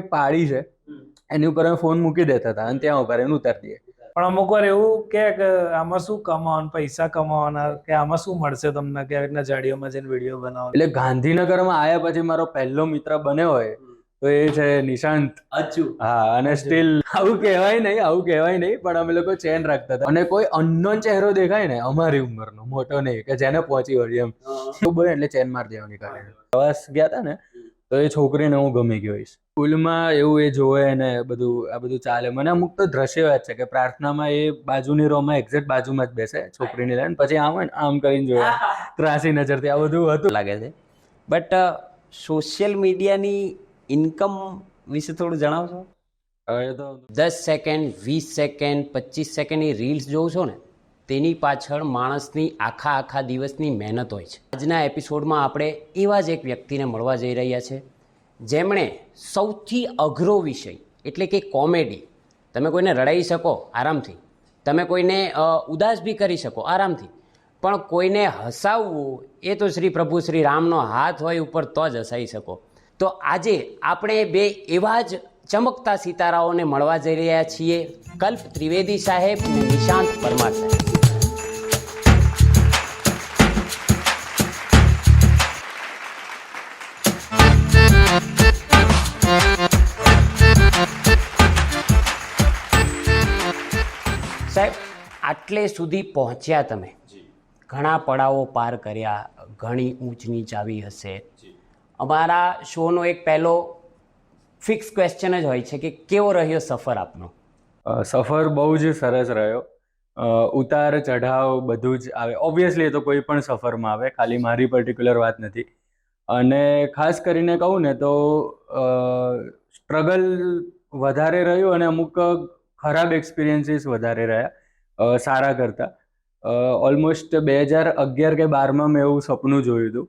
એક પાડી છે, એની ઉપર અમે ફોન મૂકી દેતા હતા અને ત્યાં ઉપર એને ઉતારી દઈએ. પણ અમુક વાર એવું કે આમાં શું કમાવાનું, પૈસા કમાવાના, કે આમાં શું મળશે તમને, કે આવી રીતના જાડીઓમાં જઈને વિડીયો બનાવો? એટલે ગાંધીનગરમાં આવ્યા પછી મારો પહેલો મિત્ર બન્યો હોય તો એ છે નિશાંત. હા, અને સ્ટીલ આવું કહેવાય નહીં પણ અમે લોકો ચેન રાખતા હતા. અને કોઈ અનનોન ચહેરો દેખાય ને અમારી ઉંમરનો, મોટો નહીં, કે જેને પહોંચી વળી એમ એવું બોલે એટલે ચેન મારી દેવાની કાઢે. પ્રવાસ ગયા હતા ને તો એ છોકરીને હું ગમી ગયો હોઈશ. સ્કૂલમાં એવું એ જોવે ને બધું આ બધું ચાલે. મને અમુક તો દ્રશ્યો યાદ છે કે પ્રાર્થનામાં એ બાજુની રોમાં એક્ઝેક્ટ બાજુમાં જ બેસે છોકરીને લઈને, પછી આમ હોય ને આમ કરીને જોવે ત્રાસી નજરથી. આ બધું હતું લાગે છે. બટ સોશિયલ મીડિયાની ઇન્કમ વિશે થોડું જણાવશો? હવે તો 10 સેકન્ડ, 20 સેકન્ડ, 25 સેકન્ડની રીલ્સ જોઉં છો ને, તેની પાછળ માણસની આખા દિવસની મહેનત હોય છે. આજના એપિસોડમાં આપણે એવા જ એક વ્યક્તિને મળવા જઈ રહ્યા છે જેમણે સૌથી અઘરો વિષય એટલે કે કોમેડી. તમે કોઈને રડાવી શકો આરામથી, તમે કોઈને ઉદાસ બી કરી શકો આરામથી, પણ કોઈને હસાવવું એ તો શ્રી પ્રભુ શ્રી રામનો હાથ હોય ઉપર તો જ હસાવી શકો. તો આજે આપણે બે એવા જ ચમકતા સિતારાઓને મળવા જઈ રહ્યા છીએ, કલ્પ ત્રિવેદી સાહેબ અને નિશાંત પરમાર સાહેબ. સાહેબ, આટલે સુધી પહોંચ્યા તમે, ઘણા પડાવો પાર કર્યા, ઘણી ઊંચ નીચ આવી હશે. અમારા શોનો એક પહેલો ફિક્સ ક્વેશ્ચન જ હોય છે કે કેવો રહ્યો સફર આપનો? સફર બહુ જ સરસ રહ્યો. ઉતાર ચઢાવ બધું જ આવે, ઓબ્વિયસલી એ તો કોઈ પણ સફરમાં આવે, ખાલી મારી પર્ટિક્યુલર વાત નથી. અને ખાસ કરીને કહું ને તો સ્ટ્રગલ વધારે રહ્યું અને અમુક ખરાબ એક્સપિરિયન્સીસ વધારે રહ્યા સારા કરતાં. ઓલમોસ્ટ 2011 કે 12માં મેં એવું સપનું જોયું હતું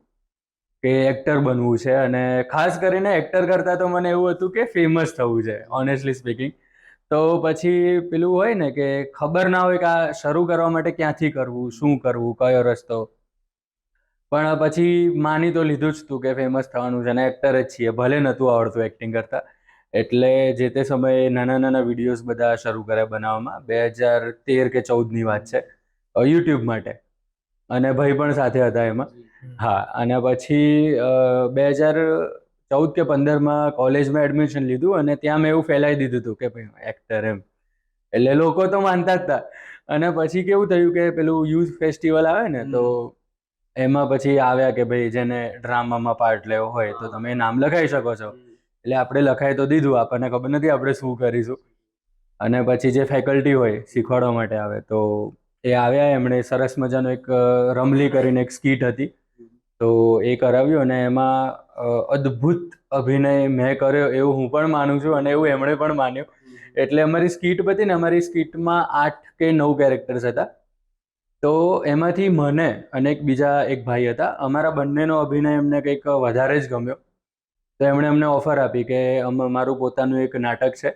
કે એક્ટર બનવું છે, અને ખાસ કરીને એક્ટર કરતાં તો મને એવું હતું કે ફેમસ થવું છે, ઓનેસ્ટલી સ્પીકિંગ. તો પછી પેલું હોય ને કે ખબર ના હોય કે આ શરૂ કરવા માટે ક્યાંથી કરવું, શું કરવું, કયો રસ્તો. પણ પછી માની તો લીધું જ તું કે ફેમસ થવાનું છે અને એક્ટર જ છીએ, ભલે નહોતું આવડતું એક્ટિંગ કરતાં. એટલે જે તે સમયે નાના વિડીયોઝ બધા શરૂ કર્યા બનાવવામાં. 2013 કે 14ની વાત છે, યુટ્યુબ માટે, અને ભાઈ પણ સાથે હતા એમાં. હા, અને પછી 2014 કે 15માં કોલેજમાં એડમિશન લીધું અને ત્યાં મેં એવું ફેલાવી દીધું હતું કે ભાઈ એક્ટર એમ. એટલે લોકો તો માનતા જ હતા. અને પછી કેવું થયું કે પેલું યુથ ફેસ્ટિવલ આવે ને તો એમાં પછી આવ્યા કે ભાઈ જેને ડ્રામામાં પાર્ટ લેવો હોય તો તમે નામ લખાઈ શકો છો. એટલે આપણે લખાઈ તો દીધું, આપણને ખબર નથી આપણે શું કરીશું. અને પછી જે ફેકલ્ટી હોય શીખવાડવા માટે આવે તો એ આવ્યા, એમણે સરસ મજાનો એક રમલી કરીને એક સ્કીટ હતી તો એ કરાવ્યું, અને એમાં અદ્ભુત અભિનય મેં કર્યો એવું હું પણ માનું છું અને એવું એમણે પણ માન્યું. એટલે અમારી સ્કીટ પતી ને, અમારી સ્કીટમાં 8 કે 9 કેરેક્ટર્સ હતા. તો એમાંથી મને અને એક ભાઈ હતા, અમારા બંનેનો અભિનય એમને કંઈક વધારે જ ગમ્યો. તો એમણે અમને ઓફર આપી કે મારું પોતાનું એક નાટક છે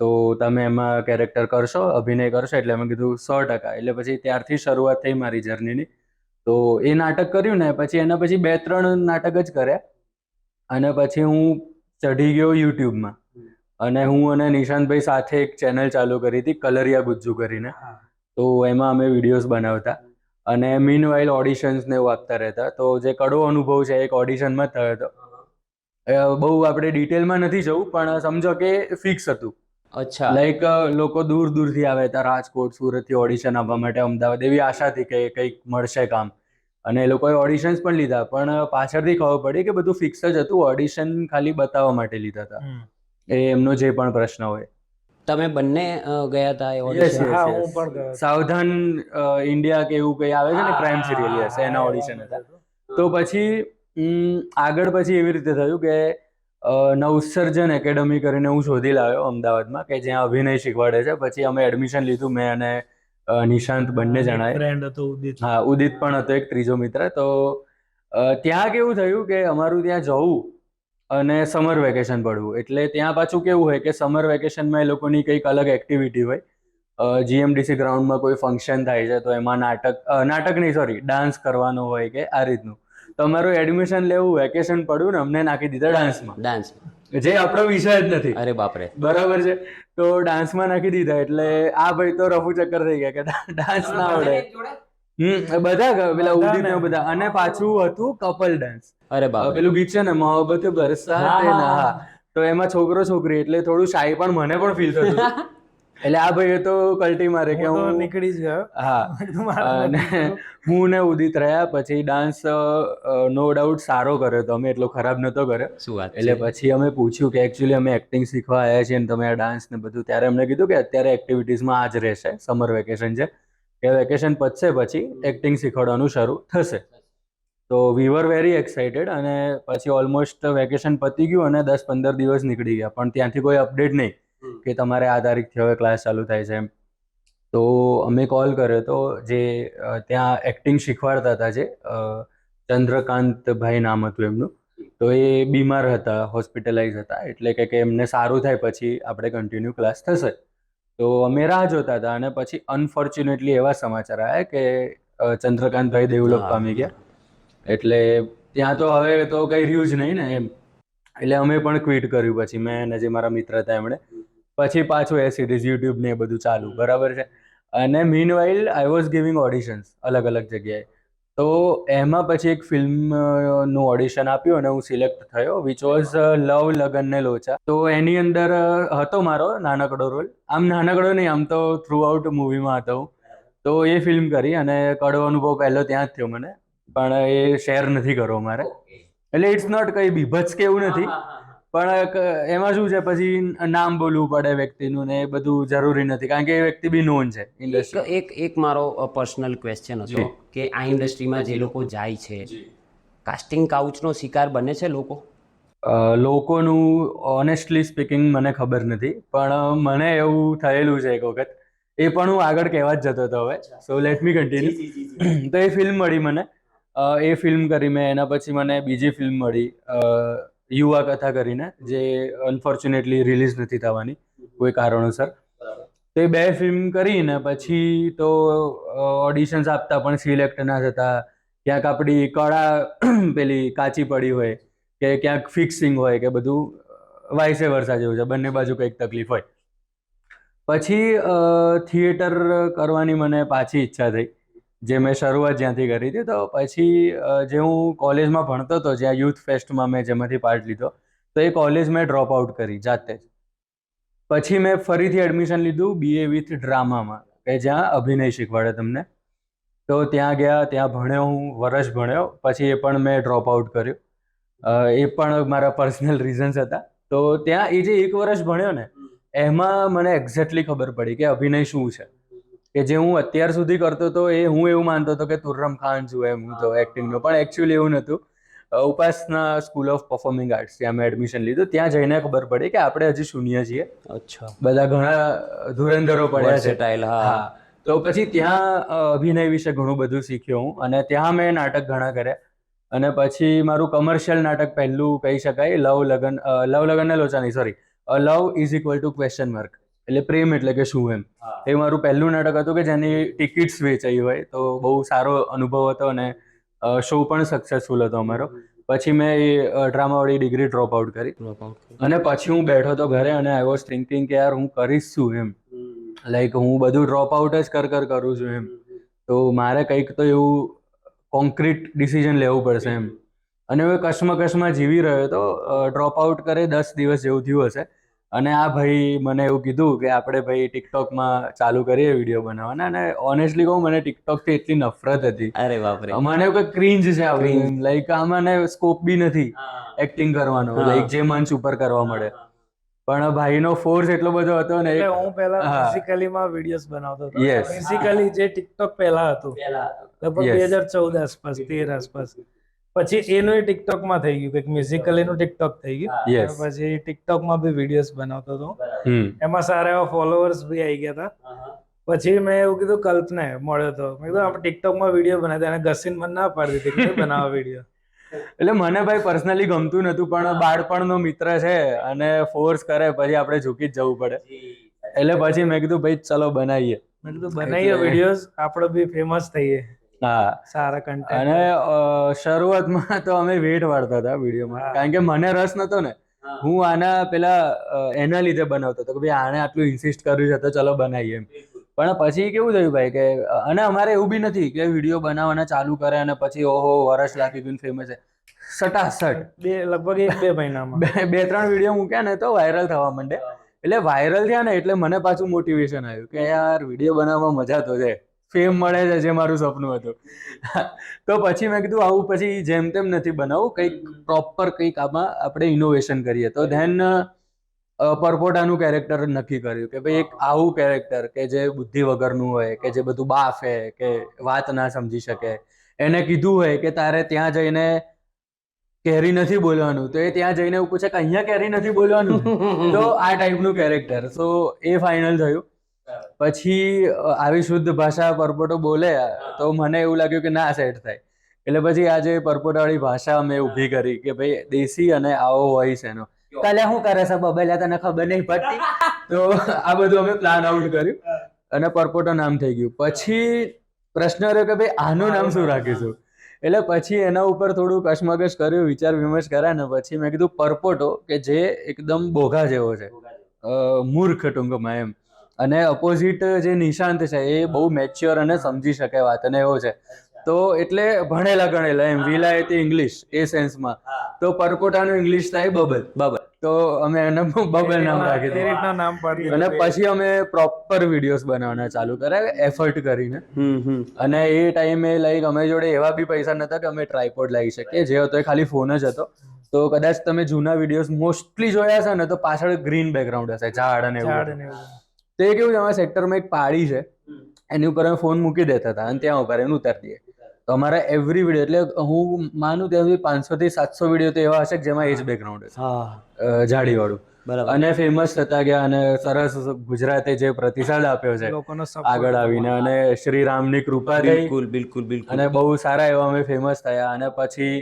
તો તમે એમાં કેરેક્ટર કરશો, અભિનય કરશો. એટલે અમે કીધું 100%. એટલે પછી ત્યારથી શરૂઆત થઈ મારી જર્નીની. તો એ નાટક કર્યું ને પછી એના પછી 2-3 નાટક જ કર્યા, અને પછી હું ચઢી ગયો યુટ્યુબમાં. અને હું અને નિશાંતભાઈ સાથે એક ચેનલ ચાલુ કરી હતી, કલરિયા ગુજ્જુ કરીને. તો એમાં અમે વિડીયોઝ બનાવતા અને મીનવાઇલ ઓડિશન્સ ને એવું આપતા રહેતા. તો જે કડવો અનુભવ છે એક ઓડિશનમાં જ થયો હતો. બહુ આપણે ડિટેલમાં નથી જવું, પણ સમજો કે ફિક્સ હતું. અચ્છા. લાઈક લોકો દૂરથી આવે હતા, રાજકોટ, સુરતથી ઓડિશન આપવા માટે અમદાવાદ, એવી આશાથી કે કંઈક મળશે કામ. અને એ લોકોએ ઓડિશન્સ પણ લીધા, પણ પાછળથી ખબર પડી કે બધું ફિક્સ જ હતું. ઓડિશન ખાલી બતાવવા માટે લીધા હતા, એ એમનો જે પણ પ્રશ્ન હોય. તમે બંને ગયા હતા એ ઓડિશન? હા, હું પણ ગયો. સાવધાન ઇન્ડિયા કે એવું કંઈ આવે છે ને, ક્રાઇમ સિરિયલ, હશે, એના ઓડિશન હતા. તો પછી આગળ પછી એવી રીતે થયું કે નવસર્જન એકેડમી કરીને હું શોધી લાવ્યો અમદાવાદમાં, કે જ્યાં અભિનય શીખવાડે છે. પછી અમે એડમિશન લીધું, મેં અને નિશાંત બંને જણાએ. ફ્રેન્ડ હતો ઉદિત. હા, ઉદિત પણ હતો એક ત્રીજો મિત્ર. તો ત્યાં કેવું થયું કે અમારું ત્યાં જવું અને સમર વેકેશન પડવું. એટલે ત્યાં પાછું કેવું હોય કે સમર વેકેશનમાં એ લોકોની કંઈક અલગ એક્ટિવિટી હોય. GMDC ગ્રાઉન્ડમાં કોઈ ફંક્શન થાય છે તો એમાં ડાન્સ કરવાનો હોય કે આ રીતનું. તો અમારું એડમિશન લેવું, વેકેશન પડ્યું ને અમને નાખી દીધા ડાન્સમાં. ડાન્સ. જે આપણો વિષય જ નથી. અરે બાપરે. બરાબર છે. તો ડાન્સમાં નાખી દીધા એટલે આ ભાઈ તો રફુ ચક્કર થઈ ગયા કે ડાન્સ ના આવડે. બધા પેલા ઉદિત ને બધા, અને પાછું હતું કપલ ડાન્સ. અરે બાપરે. પેલું ગીત છે ને મોહબ્બત બરસાતે ના, હા, તો એમાં છોકરો છોકરી એટલે થોડું શાય પણ મને પણ ફીલ થતું. એટલે આ ભાઈએ તો કલ્ટી મારે કે હું તો હું નીકળી જ ગયો. હા, અને હું ને ઉદિત રહ્યા. પછી ડાન્સ નો ડાઉટ સારો કર્યો તો અમે, એટલો ખરાબ નતો કર્યો. શું વાત એટલે છે. પછી અમે પૂછ્યું કે એકચ્યુઅલી અમે એક્ટિંગ શીખવા આવ્યા છીએ અને તમે આ ડાન્સ ને બધું, ત્યારે અમને કીધું કે અત્યારે એક્ટિવિટીઝમાં આ જ રહેશે, સમર વેકેશન છે, કે વેકેશન પતશે પછી એક્ટિંગ શીખવાડવાનું શરૂ થશે. તો વી વર વેરી એક્સાઇટેડ, અને પછી ઓલમોસ્ટ વેકેશન પતી ગયું અને 10-15 દિવસ નીકળી ગયા, પણ ત્યાંથી કોઈ અપડેટ નહીં કે તમારે આ તારીખથી હવે ક્લાસ ચાલુ થાય છે એમ. તો અમે કોલ કર્યો તો જે ત્યાં એક્ટિંગ શીખવાડતા હતા, જે ચંદ્રકાંતભાઈ નામ હતું એમનું, તો એ બીમાર હતા, હોસ્પિટલાઇઝ હતા, એટલે કે એમને સારું થાય પછી આપણે કન્ટિન્યુ ક્લાસ થશે. તો અમે રાહ જોતા હતા, અને પછી અનફોર્ચ્યુનેટલી એવા સમાચાર આવ્યા કે ચંદ્રકાંતભાઈ દેવલોક પામી ગયા. એટલે ત્યાં તો હવે તો કઈ રહ્યું જ નહીં ને એમ. એટલે અમે પણ ક્વિટ કર્યું. પછી મેં અને જે મારા મિત્ર હતા એમણે પછી પાછું એ સિરીઝ યુટ્યુબ ને એ બધું ચાલુ, બરાબર છે. અને meanwhile I was giving auditions અલગ અલગ જગ્યાએ. તો એમાં પછી એક ફિલ્મનું ઓડિશન આપ્યું અને હું સિલેક્ટ થયો, વિચ વોઝ લવ લગન ને લોચા. તો એની અંદર હતો મારો નાનકડો રોલ. આમ નાનકડો નહીં, આમ તો થ્રુ આઉટ મૂવીમાં હતો હું. તો એ ફિલ્મ કરી, અને કડવો અનુભવ પહેલો ત્યાં જ થયો મને, પણ એ શેર નથી કરવો મારે. એટલે ઇટ્સ નોટ કઈ બીભત્સ કે એવું નથી, પણ એમાં શું છે પછી નામ બોલવું પડે વ્યક્તિનું ને એ બધું જરૂરી નથી, કારણ કે એ વ્યક્તિ બી નોન છે ઇન્ડસ્ટ્રી. એક મારો પર્સનલ ક્વેશ્ચન હતો કે આ ઇન્ડસ્ટ્રીમાં જે લોકો જાય છે, કાસ્ટિંગ કાઉચનો શિકાર બને છે લોકો? લોકોનું ઓનેસ્ટલી સ્પીકિંગ મને ખબર નથી, પણ મને એવું થયેલું છે એક વખત. એ પણ હું આગળ કહેવા જ જતો હતો હવે, સો લેટ મી કન્ટિન્યુ. તો એ ફિલ્મ મળી મને, એ ફિલ્મ કરી મેં. એના પછી મને બીજી ફિલ્મ મળી યુવા કથા કરીને, જે અનફોર્ચ્યુનેટલી રિલીઝ નથી થવાની કોઈ કારણોસર. તો એ 2 ફિલ્મ કરીને પછી તો ઓડિશન્સ આપતા પણ સિલેક્ટ ના થતા. ક્યાંક આપણી કળા પેલી કાચી પડી હોય, કે ક્યાંક ફિક્સિંગ હોય, કે બધું વાઇસે વર્સા જેવું છે, બંને બાજુ કંઈક તકલીફ હોય. પછી થિયેટર કરવાની મને પાછી ઈચ્છા થઈ, જે મેં શરૂઆત જ્યાંથી કરી હતી. તો પછી જે હું કોલેજમાં ભણતો હતો, જ્યાં યુથ ફેસ્ટમાં મેં જેમાંથી પાર્ટ લીધો, તો એ કોલેજ મેં ડ્રોપ આઉટ કરી જાતે જ. પછી મેં ફરીથી એડમિશન લીધું BA વિથ ડ્રામામાં, કે જ્યાં અભિનય શીખવાડે તમને. તો ત્યાં ગયા, ત્યાં ભણ્યો હું, વર્ષ ભણ્યો. પછી એ પણ મેં ડ્રોપ આઉટ કર્યું. એ પણ મારા પર્સનલ રીઝન્સ હતા. તો ત્યાં એ જે 1 વર્ષ ભણ્યો ને, એમાં મને એક્ઝેક્ટલી ખબર પડી કે અભિનય શું છે. કે જે હું અત્યાર સુધી કરતો હતો એ હું એવું માનતો હતો કે તુર્રમ ખાન છું એમ, હું તો એક્ટિંગનો, પણ એકચ્યુઅલી એવું નહોતું. ઉપાસના સ્કૂલ ઓફ પરફોર્મિંગ આર્ટ્સ, ત્યાં મેં એડમિશન લીધું. ત્યાં જઈને ખબર પડી કે આપણે હજી શૂન્ય છીએ. અચ્છા. બધા ઘણા ધુરંધરો પડ્યા છે. હા. તો પછી ત્યાં અભિનય વિશે ઘણું બધું શીખ્યો હું, અને ત્યાં મેં નાટક ઘણા કર્યા. અને પછી મારું કમર્શિયલ નાટક પહેલું કહી શકાય લવ લગન ને લોચા નહીં, sorry, love is equal to question mark, એટલે પ્રેમ એટલે કે શું એમ. એ મારું પહેલું નાટક હતું કે જેની ટિકિટ્સ વેચાઈ હોય. તો બહુ સારો અનુભવ હતો, અને શો પણ સક્સેસફુલ હતો અમારો. પછી મેં એ ડ્રામાવાળી ડિગ્રી ડ્રોપ આઉટ કરી, અને પછી હું બેઠો તો ઘરે, અને આઈ વોઝ થિંકિંગ કે યાર હું કરીશ શું એમ. લાઈક હું બધું ડ્રોપ આઉટ જ કરું છું એમ. તો મારે કંઈક તો એવું કોન્ક્રીટ ડિસિઝન લેવું પડશે એમ. અને હવે કશમાં જીવી રહ્યો તો ડ્રોપ આઉટ કરે 10 દિવસ જેવું થયું હશે. અને આ ભાઈ મને એવું કીધું કે આપણે ભાઈ ટિકટોકમાં ચાલુ કરીએ વિડીયો બનાવવાના. અને ઓનેસ્ટલી કહું, મને ટિકટોકથી એટલી નફરત હતી. અરે બાપરે. મને એવું કે ક્રિન્જ છે આવું, લાઈક આમાં સ્કોપ બી નથી એક્ટિંગ કરવાનો, લાઈક જે મંચ ઉપર કરવા મળે. પણ ભાઈનો ફોર્સ એટલો બધો હતો ને. એટલે હું પહેલા બેઝિકલી માં વિડિયોઝ બનાવતો હતો. Yes. બેઝિકલી જે ટિકટોક પહેલા હતું, લગભગ Yes. 2014 આસપાસ, 13 આસપાસ. પછી એનું ટિકટોક માં થઈ ગયું, કે મ્યુઝિકલી નું ટિકટોક થઈ ગયું. Yes. અને પછી ટિકટોક માં બી વિડિયોઝ બનાવતો હતો. હમ એમાં સારા એવા ફોલોઅર્સ બી આવી ગયા હતા. પછી મેં એવું કીધું, કલ્પને મળ્યો હતો, મેં કીધું આપણે ટિકટોક માં વિડીયો બનાવી. એને ઘસીને મને ના પાડી દીધી કે બનાવો વિડીયો. એટલે મને ભાઈ પર્સનલી ગમતું નતું, પણ બાળપણનો મિત્ર છે અને ફોર્સ કરે પછી આપણે ઝૂકી જ જવું પડે. એટલે પછી મેં કીધું ભાઈ ચલો બનાવીએ. મેં કીધું બનાવીએ વિડીયોઝ, આપણે બી ફેમસ થઈએ. હા, સારા કન્ટેન્ટ. અને શરૂઆતમાં તો અમે વેટ વાળતા હતા વિડીયોમાં, કારણ કે મને રસ નતો ને. હું આના પેલા એના લીધે બનાવતો હતો કે ભાઈ આને આટલું ઇન્સિસ્ટ કર્યું છે તો ચલો બનાવીએ એમ. પણ પછી કેવું થયું ભાઈ કે અને અમારે એવું બી નથી કે વિડીયો બનાવવાના ચાલુ કરે અને પછી ઓહો વરસ લાગી ગયું ફેમસ છે. સટાસટ લગભગ 1-2 મહિનામાં બે ત્રણ વિડીયો મૂક્યા ને તો વાયરલ થવા માંડે. એટલે વાયરલ થયા ને એટલે મને પાછું મોટિવેશન આવ્યું કે યાર વિડીયો બનાવવામાં મજા તો છે, ફેમ મળે છે જે મારું સપનું હતું. તો પછી મેં કીધું આવું પછી જેમ તેમ નથી બનાવવું, કંઈક પ્રોપર કંઈક આમાં આપણે ઇનોવેશન કરીએ. તો ધેન પરપોટાનું કેરેક્ટર નક્કી કર્યું કે ભાઈ એક આવું કેરેક્ટર કે જે બુદ્ધિ વગરનું હોય, કે જે બધું બાફે, કે વાત ના સમજી શકે. એને કીધું હોય કે તારે ત્યાં જઈને કેરી નથી બોલવાનું તો એ ત્યાં જઈને એવું પૂછે કે અહીંયા કેરી નથી બોલવાનું. તો આ ટાઈપનું કેરેક્ટર. સો એ ફાઇનલ થયું. પછી આવી શુદ્ધ ભાષા પરપોટો બોલે તો મને એવું લાગ્યું કે ના સેટ થાય. એટલે પછી આજે પરપોટાવાળી ભાષા અમે ઊભી કરી કે ભાઈ દેશી અને આવો વોઇસ એનો. કાલે શું કરે છે બબેલા, તને ખબર નહીં પડતી. તો આ બધું અમે પ્લાન આઉટ કર્યું અને પરપોટો નામ થઈ ગયું. પછી પ્રશ્ન રહ્યો કે ભાઈ આનું નામ શું રાખીશું. એટલે પછી એના ઉપર થોડું કશમકશ કર્યું, વિચાર વિમર્શ કર્યા ને પછી મેં કીધું પરપોટો કે જે એકદમ બોઘા જેવો છે, મૂર્ખ ટૂંકમાં એમ. અને અપોઝિટ જે નિશાંત છે એ બહુ મેચ્યોર અને સમજી શકે વાતને એવો છે. તો એટલે ભણેલા ગણેલા એમ, વિલાયતી ઇંગ્લિશ એ સેન્સમાં. તો પરપોટાનું ઇંગ્લિશ થાય બબલ. તો અમે એને બબલ નામ રાખી તે દીધું. રીતના નામ પાડી અને પછી અમે પ્રોપર વિડીયોઝ બનાવવાના ચાલુ કર્યા એફર્ટ કરીને. અને એ ટાઈમે લાઈક અમે જોડે એવા બી પૈસા નતા કે અમે ટ્રાયપોડ લાવી શકીએ. જે હતો એ ખાલી ફોન જ હતો. તો કદાચ તમે જૂના વિડીયોઝ મોસ્ટલી જોયા છે ને તો પાછળ ગ્રીન બેકગ્રાઉન્ડ હશે, ઝાડ અને એવું. તો એ કેવું છે, અમારા સેક્ટરમાં એક પાડી છે, એની ઉપર અમે ફોન મૂકી દેતા હતા અને ત્યાં ઉપર એને ઉતારી દઈએ. તો અમારા એવરી વિડીયો એટલે હું માનું ત્યાં સુધી 500 થી 700 વિડીયો તો એવા હશે કે જેમાં એ જ બેકગ્રાઉન્ડ હશે, જાડીવાળું. અને ફેમસ થતા ગયા અને સરસ ગુજરાતે જે પ્રતિસાદ આપ્યો છે લોકોનો આગળ આવીને, અને શ્રીરામની કૃપા થઈ બિલકુલ. અને બહુ સારા એવા અમે ફેમસ થયા. અને પછી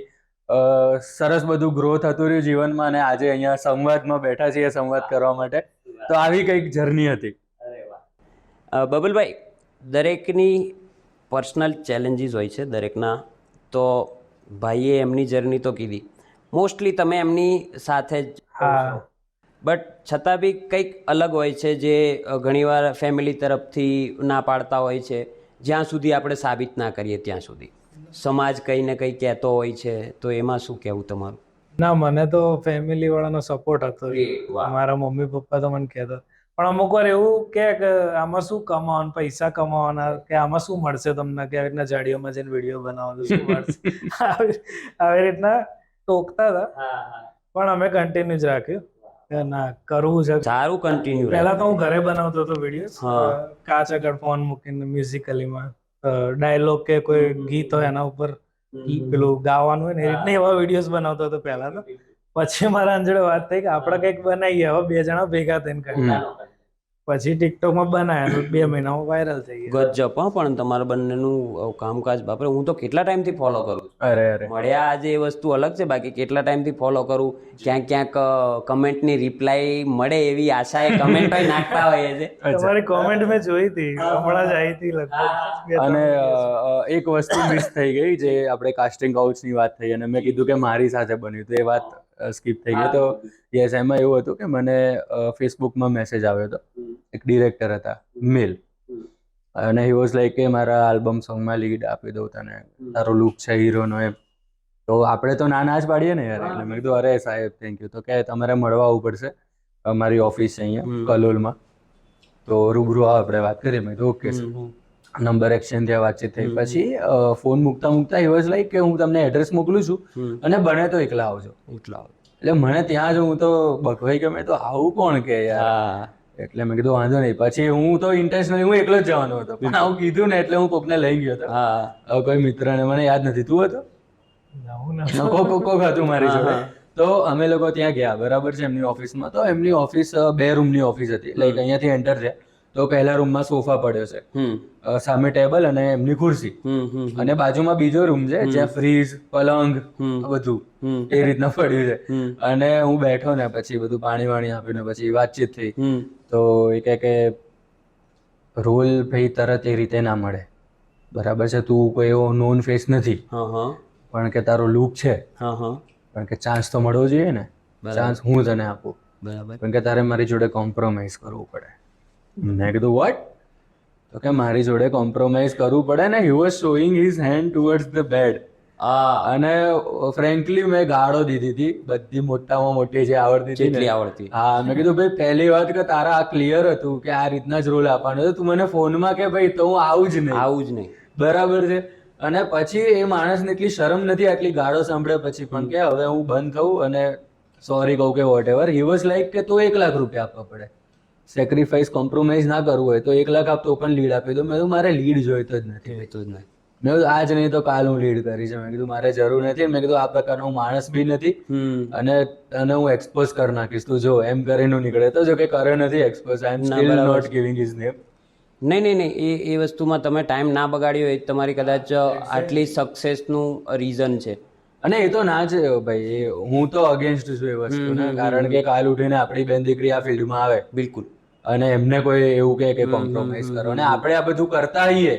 સરસ બધું ગ્રો થતું રહ્યું જીવનમાં અને આજે અહીંયા સંવાદમાં બેઠા છીએ સંવાદ કરવા માટે. તો આવી કંઈક જર્ની હતી. બબલભાઈ, દરેકની પર્સનલ ચેલેન્જીસ હોય છે દરેકના. તો ભાઈએ એમની જર્ની તો કીધી, મોસ્ટલી તમે એમની સાથે જ, બટ છતાં બી કંઈક અલગ હોય છે જે ઘણીવાર ફેમિલી તરફથી ના પાડતા હોય છે. જ્યાં સુધી આપણે સાબિત ના કરીએ ત્યાં સુધી સમાજ કંઈ ને કંઈ કહેતો હોય છે. તો એમાં શું કહેવું તમારું? ના, મને તો ફેમિલી વાળાનો સપોર્ટ હતો. મારા મમ્મી પપ્પા તો મને કહેતા, પણ અમુક વાર એવું કે આમાં શું કમાવાનું, પૈસા કમાવાના, કે આમાં શું મળશે તમને, કે આવી રીતના જાડીઓમાં જઈને વિડીયો બનાવો શું મળશે, આવી રીતના ટોકતા હતા. પણ અમે કન્ટિન્યુ જ રાખ્યું કે ના, કરવું છે. સારું, કન્ટિન્યુ. પહેલા તો હું ઘરે બનાવતો હતો વિડીયો, કાચ આગળ ફોન મૂકીને મ્યુઝિકલીમાં ડાયલોગ કે કોઈ ગીત હોય એના ઉપર પેલું ગાવાનું હોય ને એ રીતના એવા વિડીયોઝ બનાવતો હતો પહેલા તો. પછી મારા અંજળે વાત થઈ કે આપણે કંઈક બનાવીએ, હવે 2 જણા ભેગા થઈને કરીએ. પછી ટિકટોકમાં બનાવ્યા, 2 મહિનામાં વાયરલ થઈ ગયા. ગજબ. હા, પણ તમારા બંનેનું કામકાજ બાપરે, હું તો કેટલા ટાઈમથી ફોલો કરું છું. અરે મળ્યા આજે એ વસ્તુ અલગ છે, બાકી કેટલા ટાઈમથી ફોલો કરું. ક્યાંક કમેન્ટની રિપ્લાય મળે એવી આશાએ કમેન્ટ નાખતા હોઈએ છે. તમારી કોમેન્ટ મેં જોઈ હતી, હમણાં જ આવી હતી લગભગ. અને એક વસ્તુ મિસ થઈ ગઈ, જે આપણે કાસ્ટિંગ કાઉચની વાત થઈ અને મેં કીધું કે મારી સાથે બન્યું, તો એ વાત સ્કીપ થઈ ગઈ. તો યસ, એમાં એવું હતું કે મને ફેસબુકમાં મેસેજ આવ્યો હતો. એક ડિરેક્ટર હતા, મેલ, અને હી વોઝ લાઈક કે મારા આલ્બમ સોંગમાં લીડ આપી દઉં તને, તારો લુક છે હીરોનો એમ. તો આપણે તો ના જ પાડીએ ને યાર. એટલે મેં કીધું અરે સાહેબ થેન્ક યુ. તો કે તમારે મળવા આવવું પડશે, અમારી ઓફિસ છે અહીંયા કલોલમાં, તો રૂબરૂ આવો આપણે વાત કરીએ. મેં કીધું ઓકે સર. નંબર એક્સચેન્જ થયા, વાતચીત થઈ. પછી ફોન મૂકતા હી વોઝ લાઈક કે હું તમને એડ્રેસ મોકલું છું અને બને તો એકલા આવજો. એટલે મને ત્યાં જ હું તો બકવાઈ ગમે, તો આવું કોણ કે યાર. એટલે મેં કીધું વાંધો નહીં. પછી હું તો ઇન્ટેન્શનલી હું એકલો જ જવાનો હતો, પણ આવું કીધું ને એટલે હું કોકને લઈ ગયો હતો. હવે કોઈ મિત્રને, મને યાદ નથી, તું હતો? કોક હતું મારી જોડે. તો અમે લોકો ત્યાં ગયા, બરાબર છે, એમની ઓફિસમાં. તો એમની ઓફિસ 2 રૂમની ઓફિસ હતી. લાઈક અહીંયાથી એન્ટર થયા તો પહેલા રૂમમાં સોફા પડ્યો છે, સામે ટેબલ અને એમની ખુરશી, અને બાજુમાં બીજો રૂમ છે જ્યાં ફ્રીજ, પલંગ બધું એ રીતના પડ્યું છે. અને હું બેઠો ને પછી બધું પાણી વાણી આપીને પછી વાતચીત થઈ. તો એ કહે કે રોલ ભાઈ તરત એ રીતે ના મળે, બરાબર છે, તું કોઈ એવો નોન ફેસ નથી, પણ કે તારો લુક છે, પણ કે ચાન્સ તો મળવો જોઈએ ને. ચાન્સ હું તને આપું, બરાબર. પણ કે તારે મારી જોડે કોમ્પ્રોમાઇઝ કરવું પડે. મેં કીધું વોટ? તો કે મારી જોડે કોમ્પ્રોમાઇઝ કરવું પડે ને. He was showing his hand towards the bed. અને ફ્રેન્કલી મેં ગાળો દીધી હતી બધી મોટામાં મોટી જે આવડતી હતી જેટલી ને. આવડતી. હા, મેં કીધું ભાઈ પહેલી વાત કે તારા આ ક્લિયર હતું કે આ રીતના જ રોલ આપવાનો છે, તું મને ફોનમાં કે ભાઈ તો હું આવું જ નહીં. આવું જ નહીં. બરાબર છે. અને પછી એ માણસને એટલી શરમ નથી આટલી ગાળો સાંભળ્યા પછી પણ કે હવે હું બંધ થઉં અને સોરી કહું કે whatever. He was like કે તો 1 લાખ રૂપિયા આપવા પડે, સેક્રિફાઈસ કોમ્પ્રોમાઇઝ ના કરવું હોય તો 1 લાખ આપતો પણ લીડ આપી દો. મેં કીધું મારે લીડ જોઈતો જ નથી. જોઈતું જ નહીં. મેં કીધું આજ નહીં તો કાલ હું લીડ કરીશ. મેં કીધું મારે જરૂર નથી. મેં કીધું આ પ્રકારનો હું માણસ બી નથી અને તને હું એક્સપોઝ કરી નાખીશ, તું જો એમ કરીને હું નીકળે. તો જો કે કરે નથી expose. I am still not giving his name. નહીં, એ વસ્તુમાં તમે ટાઈમ ના બગાડ્યો એ તમારી કદાચ આટલી સક્સેસનું રીઝન છે. અને એ તો ના છે ભાઈ, હું તો અગેન્સ્ટ છું એ વસ્તુને. કારણ કે કાલ ઉઠીને આપણી બેન દીકરી આ ફિલ્ડમાં આવે બિલકુલ. અને એમને કોઈ એવું કહે કે કોમ્પ્રોમાઇઝ કરો અને આપણે આ બધું કરતા હોઈએ,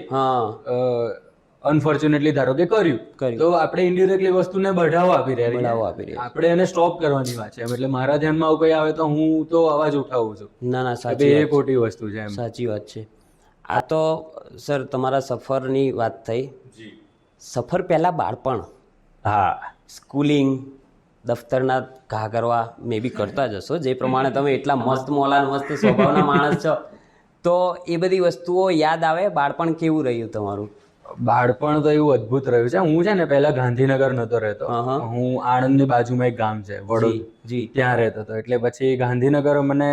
અનફોર્ચ્યુનેટલી ધારો કે કર્યું, તો આપણે ઇનડિરેક્ટલી વસ્તુને બઢાવો આપી રહ્યા, આપણે એને સ્ટોપ કરવાની વાત છે. એટલે મારા ધ્યાનમાં આવું કઈ આવે તો હું તો અવાજ ઉઠાવું છું. ના, સાચી એ ખોટી વસ્તુ છે. સાચી વાત છે. આ તો સર તમારા સફરની વાત થઈ. સફર પહેલા બાળપણ, હા, સ્કૂલિંગ, દફતરના ઘા કરવા મે બી કરતા જ હશો, જે પ્રમાણે તમે એટલા મસ્ત મોલા મસ્ત સ્વભાવના માણસ છો, તો એ બધી વસ્તુઓ યાદ આવે. બાળપણ કેવું રહ્યું તમારું? બાળપણ તો એવું અદ્ભુત રહ્યું છે. હું છે ને પહેલા ગાંધીનગર નતો રહેતો, હું આણંદની બાજુમાં એક ગામ છે વડોદ, ત્યાં રહેતો હતો. એટલે પછી ગાંધીનગર મને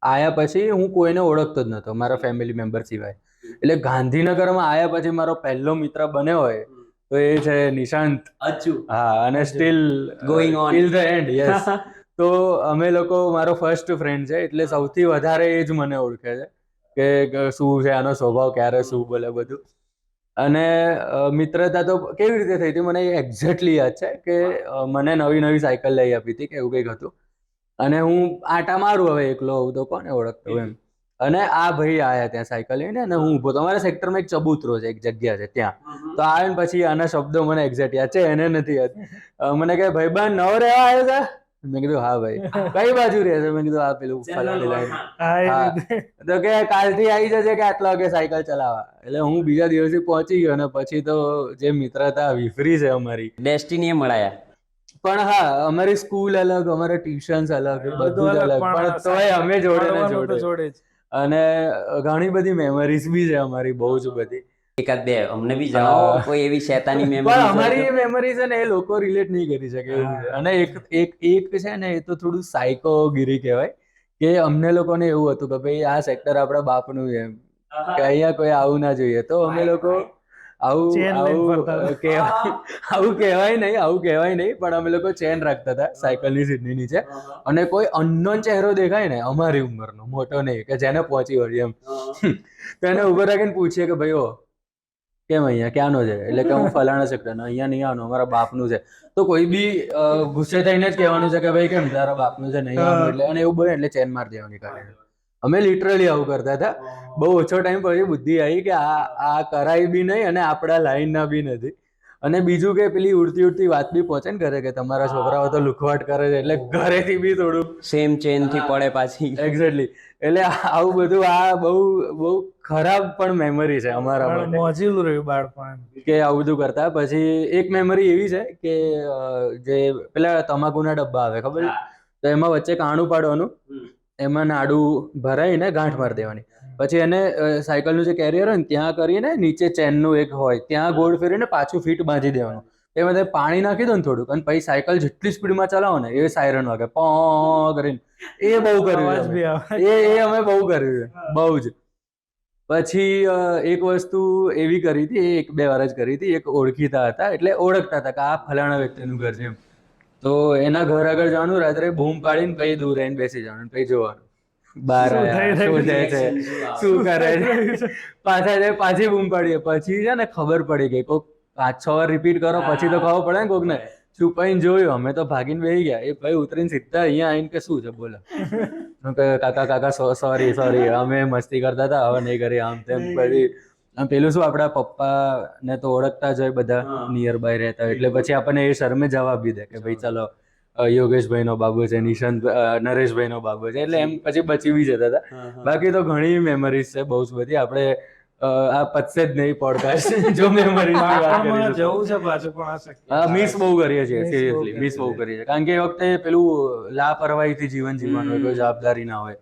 આયા પછી હું કોઈને ઓળખતો જ નતો મારા ફેમિલી મેમ્બર સિવાય. એટલે ગાંધીનગરમાં આયા પછી મારો પહેલો મિત્ર બન્યો હોય તો એ છે નિશાંત. હા, અને steel going on till the and. Yes. તો અમે લોકો મારો ફર્સ્ટ ફ્રેન્ડ છે, એટલે સૌથી વધારે એ જ મને ઓળખે છે કે શું છે આનો સ્વભાવ, ક્યારે શું બોલે બધું. અને મિત્રતા તો કેવી રીતે થઈ હતી મને એક્ઝેક્ટલી યાદ છે કે મને નવી નવી સાયકલ લઈ આપી હતી કે એવું કંઈક હતું. અને હું આટા મારું હવે એકલો હોઉં તો કોને ઓળખતો એમ. અને આ ભાઈ આયા ત્યાં સાયકલ લઈને અને હું ઊભો તો. અમારા સેક્ટરમાં એક ચબૂતરો છે, એક જગ્યા છે ત્યાં. તો આવે ને પછી આના શબ્દો મને એક્ઝેક્ટ યાદ છે, એને નથી યાદ. મને કહે ભાઈબંધ નવો રહેવા આવ્યો છે? મેં કીધું હા ભાઈ. કઈ બાજુ રહે છે? મેં કીધું આ પેલું ફલાણી લાઈન. તો કે કાલથી આવી જશે કે આટલા વાગે સાયકલ ચલાવવા. એટલે હું બીજા દિવસે પહોંચી ગયો અને પછી તો જે મિત્રતા વિફરી છે અમારી, ડેસ્ટિની મળ્યા. પણ હા, અમારી સ્કૂલ અલગ, અમારા ટ્યુશન્સ અલગ, બધું જ અલગ, પણ તોય અમે જોડે ને જોડે. અને ઘણી બધી મેમરીઝ બી છે અમારી, બહુ જ બધી. એકાદ બે અમને બી જણાવો કોઈ એવી શેતાની મેમરી. પણ અમારી એ મેમરી છે ને એ લોકો રિલેટ નહીં કરી શકે એવું છે. અને એક છે ને એ તો થોડું સાયકોગીરી કહેવાય કે અમને લોકોને એવું હતું કે ભાઈ આ સેક્ટર આપણા બાપનું છે એમ, કે અહીંયા કોઈ આવું ના જોઈએ. તો અમે લોકો આવું કહેવાય નહીં, પણ અમે લોકો ચેન રાખતા હતા સાયકલની સીટની નીચે. અને કોઈ અનનોન ચહેરો દેખાય ને અમારી ઉંમરનો, મોટો નહીં કે જેને પહોંચી વળી એમ, તો એને ઉભો રાખીને પૂછીએ કે ભાઈ ઓ કેમ અહીંયા ક્યાંનો છે? એટલે કે હું ફલાણા સેક્ટરનો, અહીંયા નહીં આવવાનું, અમારા બાપનું છે. તો કોઈ બી ગુસ્સે થઈને જ કહેવાનું છે કે ભાઈ કેમ તારા બાપનું છે નહીં આવવાનું, એટલે અને એવું બોલે એટલે ચેન મારી દેવાની કાઢે. અમે લિટરલી આવું કરતા હતા. બહુ ઓછો ટાઈમ પછી બુદ્ધિ આવી કે આ કરાય બી નહીં અને આપણા લાઈનના બી નથી. અને બીજું કે પેલી ઉડતી વાત બી પહોંચે ને ઘરે કે તમારા છોકરાઓ તો લુખવાટ કરે છે, એટલે ઘરેથી બી થોડું સેમ ચેન થી પડે પાછી. એક્ઝેક્ટલી. એટલે આવું બધું આ બહુ ખરાબ પણ મેમરી છે અમારા માટે. મોજીલું રહ્યું બાળપણ કે આવું બધું કરતા. પછી એક મેમરી એવી છે કે જે પેલા તમાકુના ડબ્બા આવે ખબર છે, તો એમાં વચ્ચે કાણું પાડવાનું, એમાં નાડું ભરાઈને ગાંઠ મારી દેવાની. પછી એને સાયકલનું જે કેરિયર હોય ને ત્યાં કરીને નીચે ચેનનું એક હોય ત્યાં ગોળ ફેરીને પાછું ફીટ બાંધી દેવાનું. એમાં પાણી નાખી દો ને થોડુંક, અને પછી સાયકલ જેટલી સ્પીડમાં ચલાવો ને એ સાયરન વાગે પો કરીને. એ બહુ કર્યું, એ અમે બહુ કર્યું છે, બહુ જ. પછી એક વસ્તુ એવી કરી હતી, 1-2 વાર જ કરી હતી. એક ઓળખીતા હતા, એટલે ઓળખતા હતા કે આ ફલાણા વ્યક્તિનું ઘર છે એમ. તો એના ઘર આગળ જવાનું, રાત્રે બૂમ પાડીને પછી દૂર રહીને બેસી જવાનું, પછી જોવાનું બહાર શું થાય છે, શું કરે છે. પાછી બૂમ પાડીએ. પછી છે ને ખબર પડી ગઈ, કોક 5-6 વાર રિપીટ કરો પછી તો ખબર પડે ને કોકને. છુપાઈને જોયું, અમે તો ભાગીને બેસી ગયા. એ ભાઈ ઉતરીને સીધા અહીંયા આવીને કે શું છે બોલો. કાકા સોરી, અમે મસ્તી કરતા હતા, હવે નહીં કરી આમ તેમ. પછી પેલું શું આપણા પપ્પા ને તો ઓળખતા જ હોય બધા, નિયર બાય રહેતા હોય, એટલે પછી આપણને એ શરમે જવાબ બી દે કે ભાઈ ચલો યોગેશભાઈનો બાબો છે, નિશાંત નરેશભાઈનો બાબો છે, એટલે એમ પછી બચી બી જતા હતા. બાકી તો ઘણી મેમરીઝ છે બહુ જ બધી. આપણે આ પતશે જ નહીં પોડકાસ્ટ જો મેમરીઝ વાત બાળપણમાં કરીશું. જવું છે પાછું પણ આ શક્ય હા, મિસ બહુ કરીએ છીએ, Miss બહુ સિરિયસલી કરીએ મિસ બહુ કરીએ છીએ. કારણ કે એ વખતે પેલું લાપરવાહીથી જીવન જીવવાનું હોય, કોઈ જવાબદારી ના હોય,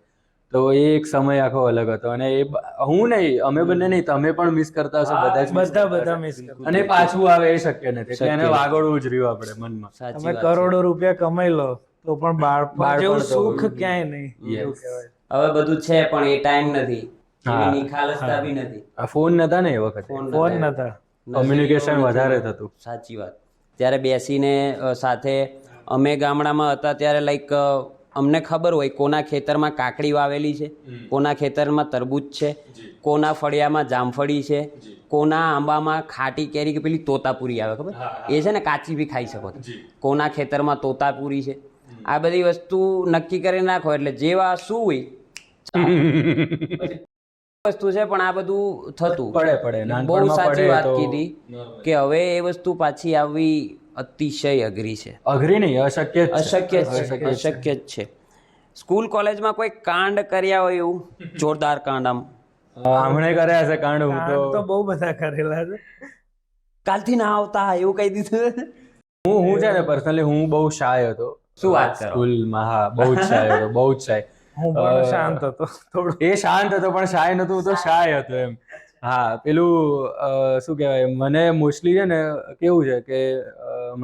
તો એ એક સમય આખો અલગ હતો. અને એ હું નહીં, અમે બંને નહીં, તમે પણ મિસ કરતા હશો, બધા જ miss કરતા બધા હશે. મિસ કરે. અને પાછું આવે એ શક્ય નથી, એટલે એને શક્ય નથી. વાગોળવું જ રહ્યું આપણે મનમાં. સાચી તમે વાત છે. કરોડો રૂપિયા કમાઈ લો તો પણ બાળપણ બાળપણ જેવું તો- સુખ ક્યાંય નહીં. Yes. એવું કહેવાય. હવે બધું છે પણ એ ટાઈમ નથી, હા. એવી નિખાલસતા બી નથી. આ ફોન નતા ને એ વખતે, ફોન નતા. કમ્યુનિકેશન વધારે થતું. સાચી વાત. ત્યારે બેસીને સાથે અમે ગામડામાં હતા ત્યારે લાઈક અમને ખબર હોય કોના ખેતરમાં કાકડી વાવેલી છે, કોના ખેતરમાં તરબૂચ છે, કોના ફળિયામાં જામફળી છે, કોના આંબામાં ખાટી કેરી કે પેલી તોતાપુરી આવે ખબર, એ છે ને કાચી બી ખાઈ શકો છો. કોના ખેતરમાં તોતાપુરી છે. આ બધી વસ્તુ નક્કી કરી નાખો એટલે જેવા શું હોય વસ્તુ છે, પણ આ બધું થતું. પડે બહુ નાનપણમાં સાચી પડે વાત તો કીધી કે હવે એ વસ્તુ પાછી આવવી અતિશય અઘરી છે, અઘરી નહીં, અશક્ય જ છે. અશક્ય જ છે, અશક્ય જ છે. સ્કૂલ કોલેજમાં કોઈ કાંડ કર્યા હોય એવું જોરદાર કાંડ આમ હમણે કર્યા હશે કાંડ. હું કાંડ તો તો બહુ બધા કરેલા છે. કાલથી ના આવતા એવું કહી દીધું. હું છે ને પર્સનલી હું બહુ શાય હતો. શું વાત કરો? સ્કૂલમાં હા, બહુ જ શાય હતો, બહુ જ શાય. હું પણ શાંત હતો થોડું. એ શાંત હતો પણ શાય નતો, હું તો શાય હતો એમ. હા, પેલું શું કહેવાય, મને મોસ્ટલી છે ને કેવું છે કે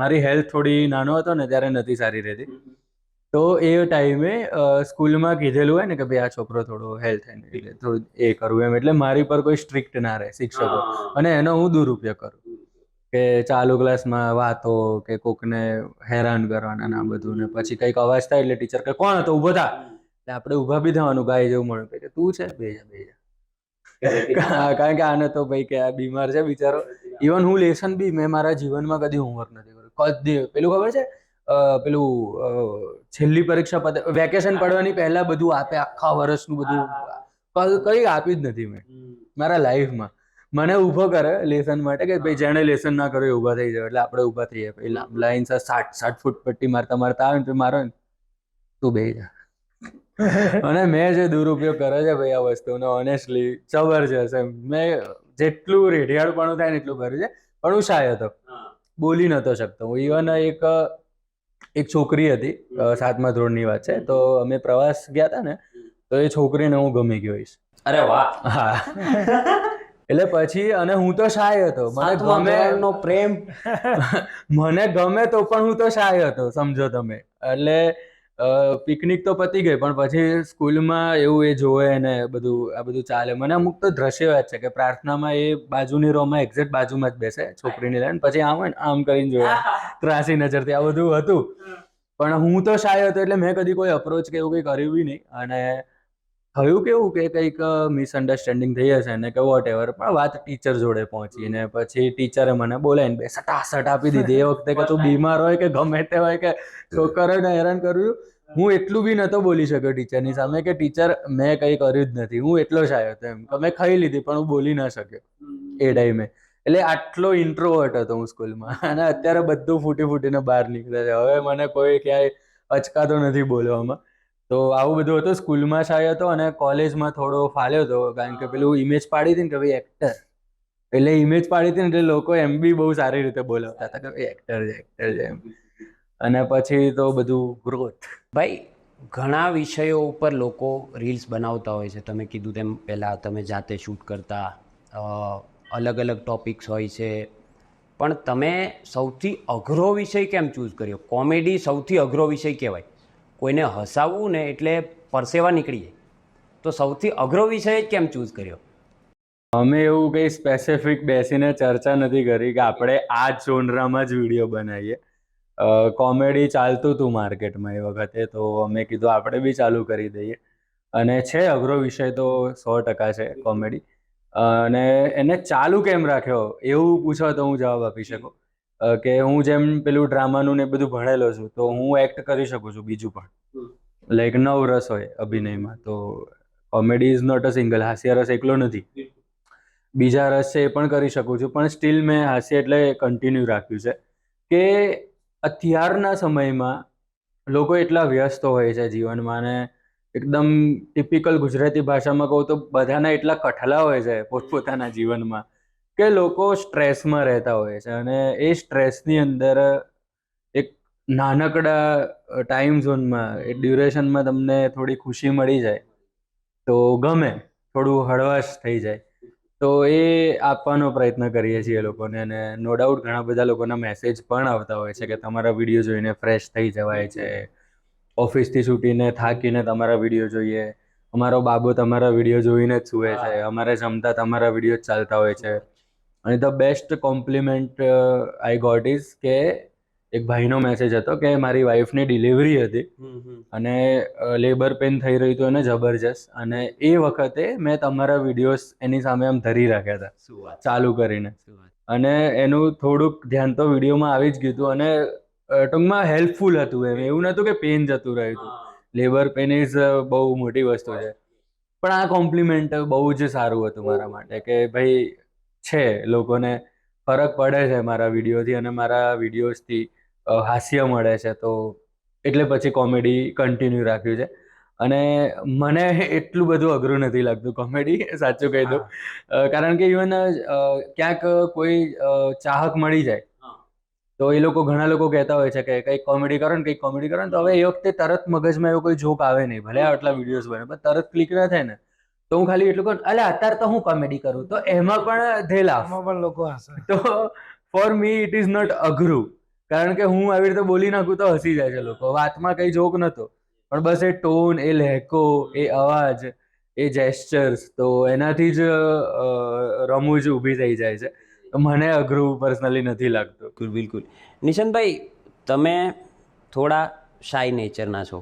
મારી હેલ્થ થોડી નાનો હતો ને ત્યારે નથી સારી રહેતી. તો એ ટાઈમે સ્કૂલમાં કીધેલું હોય ને કે ભાઈ આ છોકરો થોડો હેલ્થ એટલે થોડું એ કરવું એમ, એટલે મારી પર કોઈ સ્ટ્રિક્ટ ના રહે શિક્ષકો, અને એનો હું દુરુપયોગ કરું કે ચાલુ ક્લાસમાં વાતો કે કોકને હેરાન કરવાના ના બધું. ને પછી કંઈક અવાજ થાય એટલે ટીચર કે કોણ હતો, ઊભો થા. એટલે આપણે ઊભા બી થવાનું, ગાય જેવું મળે કે તું છે, બેજા. કારણ કે આને તો ભાઈ કે આ બીમાર છે બિચારો. ઇવન હું લેસન બી મેં મારા જીવનમાં કદી હોમવર્ક નથી કર્યું, કદી. પેલું ખબર છે પેલું છેલ્લી પરીક્ષા પતે, વેકેશન પડવાની પહેલા બધું આપે, આખા વર્ષનું બધું કઈ આપી જ નથી મેં મારા લાઈફમાં. મને ઊભો કરે લેસન માટે કે ભાઈ જેણે લેસન ના કર્યો ઊભા થઈ જાય, એટલે આપણે ઊભા થઈએ. લાઈન 60 ફૂટ પટ્ટી મારતા મારતા આવે ને મારો ને તું બે જા. અને મેં જે દુરુપયોગ કરે છે ભાઈ આ વસ્તુનો, ઓનેસ્ટલી જબરજસ્ત એમ. મેં જેટલું રેઢિયાળપણું થાય ને એટલું કર્યું છે, પણ હું શાય હતો, બોલી નતો શકતો હું. ઇવન એક છોકરી હતી, 7મા ધોરણની વાત છે, તો અમે પ્રવાસ ગયા હતા ને, તો એ છોકરીને હું ગમી ગયો હોઈશ. અરે વાહ. હા, એટલે પછી, અને હું તો શાય હતો, મને ગમે નો પ્રેમ. મને ગમે તો પણ હું તો શાય હતો, સમજો તમે. એટલે પિકનિક તો પતી ગઈ, પણ પછી સ્કૂલમાં એવું એ જોવે ને બધું આ બધું ચાલે. મને અમુક તો દ્રશ્ય યાદ છે કે પ્રાર્થનામાં એ બાજુની રોમાં એક્ઝેક્ટ બાજુમાં જ બેસે છોકરીની લઈને, પછી આમ હોય ને આમ કરીને જોયા ત્રાસી નજરથી, આ બધું હતું. પણ હું તો શાય હતો એટલે મેં કદી કોઈ અપ્રોચ કે એવું કંઈ કર્યું બી નહીં. અને થયું કેવું કે કંઈક મિસઅન્ડરસ્ટેન્ડિંગ થઈ હશે ને કે વોટ એવર, પણ વાત ટીચર જોડે પહોંચી ને પછી ટીચરે મને બોલાવીને બે સટાસટ આપી દીધી. એ વખતે કે તું બીમાર હોય કે ગમે તે હોય કે છોકરોને હેરાન કર્યું, હું એટલું બી નતો બોલી શક્યો ટીચરની સામે કે ટીચર મેં કંઈ કર્યું જ નથી. હું એટલો શાય હતો એમ, મેં ખાઈ લીધી પણ હું બોલી ના શક્યો એ ટાઈમે. એટલે આટલો ઇન્ટ્રોવર્ટ હતો હું સ્કૂલમાં. અને અત્યારે બધું ફૂટી ફૂટીને બહાર નીકળે છે. હવે મને કોઈ ક્યાંય અચકાતો નથી બોલવામાં. તો આવું બધું હતું, સ્કૂલમાં શાય હતો. અને કોલેજમાં થોડો ફાલ્યો હતો, કારણ કે પેલું ઇમેજ પાડી હતી ને કે ભાઈ એક્ટર, એટલે ઇમેજ પાડી હતી ને એટલે લોકો એમ બી બહુ સારી રીતે બોલાવતા હતા કે ભાઈ એક્ટર છે એમ. અને પછી તો બધું ગ્રોથ. ભાઈ ઘણા વિષયો ઉપર લોકો રીલ્સ બનાવતા હોય છે. તમે કીધું તેમ પહેલાં તમે જાતે શૂટ કરતા, અલગ અલગ ટોપિક્સ હોય છે, પણ તમે સૌથી અઘરો વિષય કેમ ચૂઝ કર્યો? કોમેડી સૌથી અઘરો વિષય કહેવાય. કોઈને હસાવવું ને એટલે પરસેવા નીકળી જાય, તો સૌથી અઘરો વિષય જ કેમ ચૂઝ કર્યો? અમે એવું કંઈ સ્પેસિફિક બેસીને ચર્ચા નથી કરી કે આપણે આ જ જોનરામાં જ વિડીયો બનાવીએ. કોમેડી ચાલતું હતું માર્કેટમાં એ વખતે, તો અમે કીધું આપણે બી ચાલુ કરી દઈએ. અને છે અઘરો વિષય તો 100% છે કોમેડી. અને એને ચાલુ કેમ રાખ્યો એવું પૂછો તો હું જવાબ આપી શકું કે હું જેમ પેલું ડ્રામાનું ને બધું ભણેલો છું, તો હું એક્ટ કરી શકું છું બીજું પણ. લાઈક નવરસ હોય અભિનયમાં, તો comedy is not a single. હાસ્ય રસ એકલો નથી, બીજા રસ છે એ પણ કરી શકું છું. પણ સ્ટીલ મેં હાસ્ય એટલે કન્ટિન્યુ રાખ્યું છે કે અત્યારના સમયમાં લોકો એટલા વ્યસ્ત હોય છે જીવનમાં, અને એકદમ ટિપિકલ ગુજરાતી ભાષામાં કહું તો બધાના એટલા કઠલા હોય છે પોતપોતાના જીવનમાં કે લોકો સ્ટ્રેસમાં રહેતા હોય છે, અને એ સ્ટ્રેસની અંદર એક નાનકડા ટાઈમ ઝોનમાં, એ ડ્યુરેશનમાં તમને થોડી ખુશી મળી જાય તો ગમે, થોડું હળવાશ થઈ જાય. તો એ આપવાનો પ્રયત્ન કરીએ છીએ એ લોકોને, અને નો ડાઉટ ઘણા બધા લોકોના મેસેજ પણ આવતા હોય છે કે તમારા વિડીયો જોઈને ફ્રેશ થઈ જવાય છે, ઓફિસથી છૂટીને થાકીને તમારા વિડીયો જોઈએ, અમારો બાબો તમારા વિડીયો જોઈને જ સૂવે છે, અમારે જમતા તમારા વિડીયો જ ચાલતા હોય છે. અને the best compliment I got is કે એક ભાઈનો મેસેજ હતો કે મારી વાઈફની ડિલિવરી હતી અને લેબર પેન થઈ રહ્યું હતું એને જબરજસ્ત, અને એ વખતે મેં તમારા વિડીયોઝ એની સામે આમ ધરી રાખ્યા હતા ચાલુ કરીને, અને એનું થોડુંક ધ્યાન તો વિડીયોમાં આવી જ ગયું હતું, અને ટૂંકમાં હેલ્પફુલ હતું. એમ એવું નહોતું કે પેન જતું રહ્યું હતું. લેબર પેન ઇઝ બહુ મોટી વસ્તુ છે, પણ આ કોમ્પ્લિમેન્ટ બહુ જ સારું હતું મારા માટે કે ભાઈ છે, લોકોને ફરક પડે છે મારા વિડીયોથી, અને મારા વિડીયોઝથી હાસ્ય મળે છે, તો એટલે પછી કોમેડી કન્ટિન્યુ રાખ્યું છે. અને મને એટલું બધું અઘરું નથી લાગતું કોમેડી, સાચું કહી દઉં, કારણ કે ઇવન ક્યાંક કોઈ ચાહક મળી જાય તો એ લોકો, ઘણા લોકો કહેતા હોય છે કે કંઈક કોમેડી કરો ને, કંઈક કોમેડી કરો ને, તો હવે એ વખતે તરત મગજમાં એવો કોઈ જોક આવે નહીં, ભલે આટલા વિડીયોઝ બને પણ તરત ક્લિક ના થાય ને, તો હું ખાલી એટલું કહું, અલે અત્યારે તો હું કોમેડી કરું, તો એમાં પણ ધે લાફ. આમાં પણ લોકો હશે. તો for me it is not અઘરું, કારણ કે હું આવી રીતે બોલી નાખું તો હસી જાય છે લોકો. વાતમાં કઈ જોક નતો, પણ બસ એ ટોન, એ લહેકો, એ અવાજ, એ જેસ્ચર્સ, તો એનાથી જ રમૂજ ઊભી થઈ જાય છે. તો મને અઘરું પર્સનલી નથી લાગતું. બિલકુલ બિલકુલ. નિશનભાઈ, તમે થોડા શાય નેચરના છો,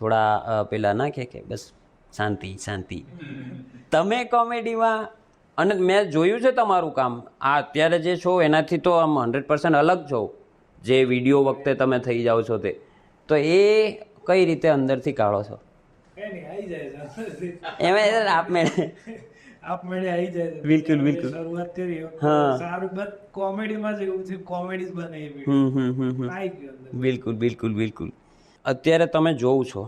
થોડા પેલા ના કે બસ શાંતિ શાંતિ. તમે કોમેડીમાં, અને મેં જોયું છે તમારું કામ, આ અત્યારે જે છો એનાથી તો આમ 100% અલગ છો, જે વિડીયો વખતે તમે થઈ જાઓ છો તે, તો એ કઈ રીતે અંદરથી કાઢો છો? કઈ નહીં, આવી જાય છે એમાં આપમેળે આપમેળે આવી જાય છે. બિલકુલ બિલકુલ. શરૂઆત કરી હા. સારું, બસ કોમેડીમાં જ એવું છે, કોમેડી જ બને એ વિડીયો આવી ગયો અંદર. બિલકુલ બિલકુલ બિલકુલ. અત્યારે તમે જોઉં છો,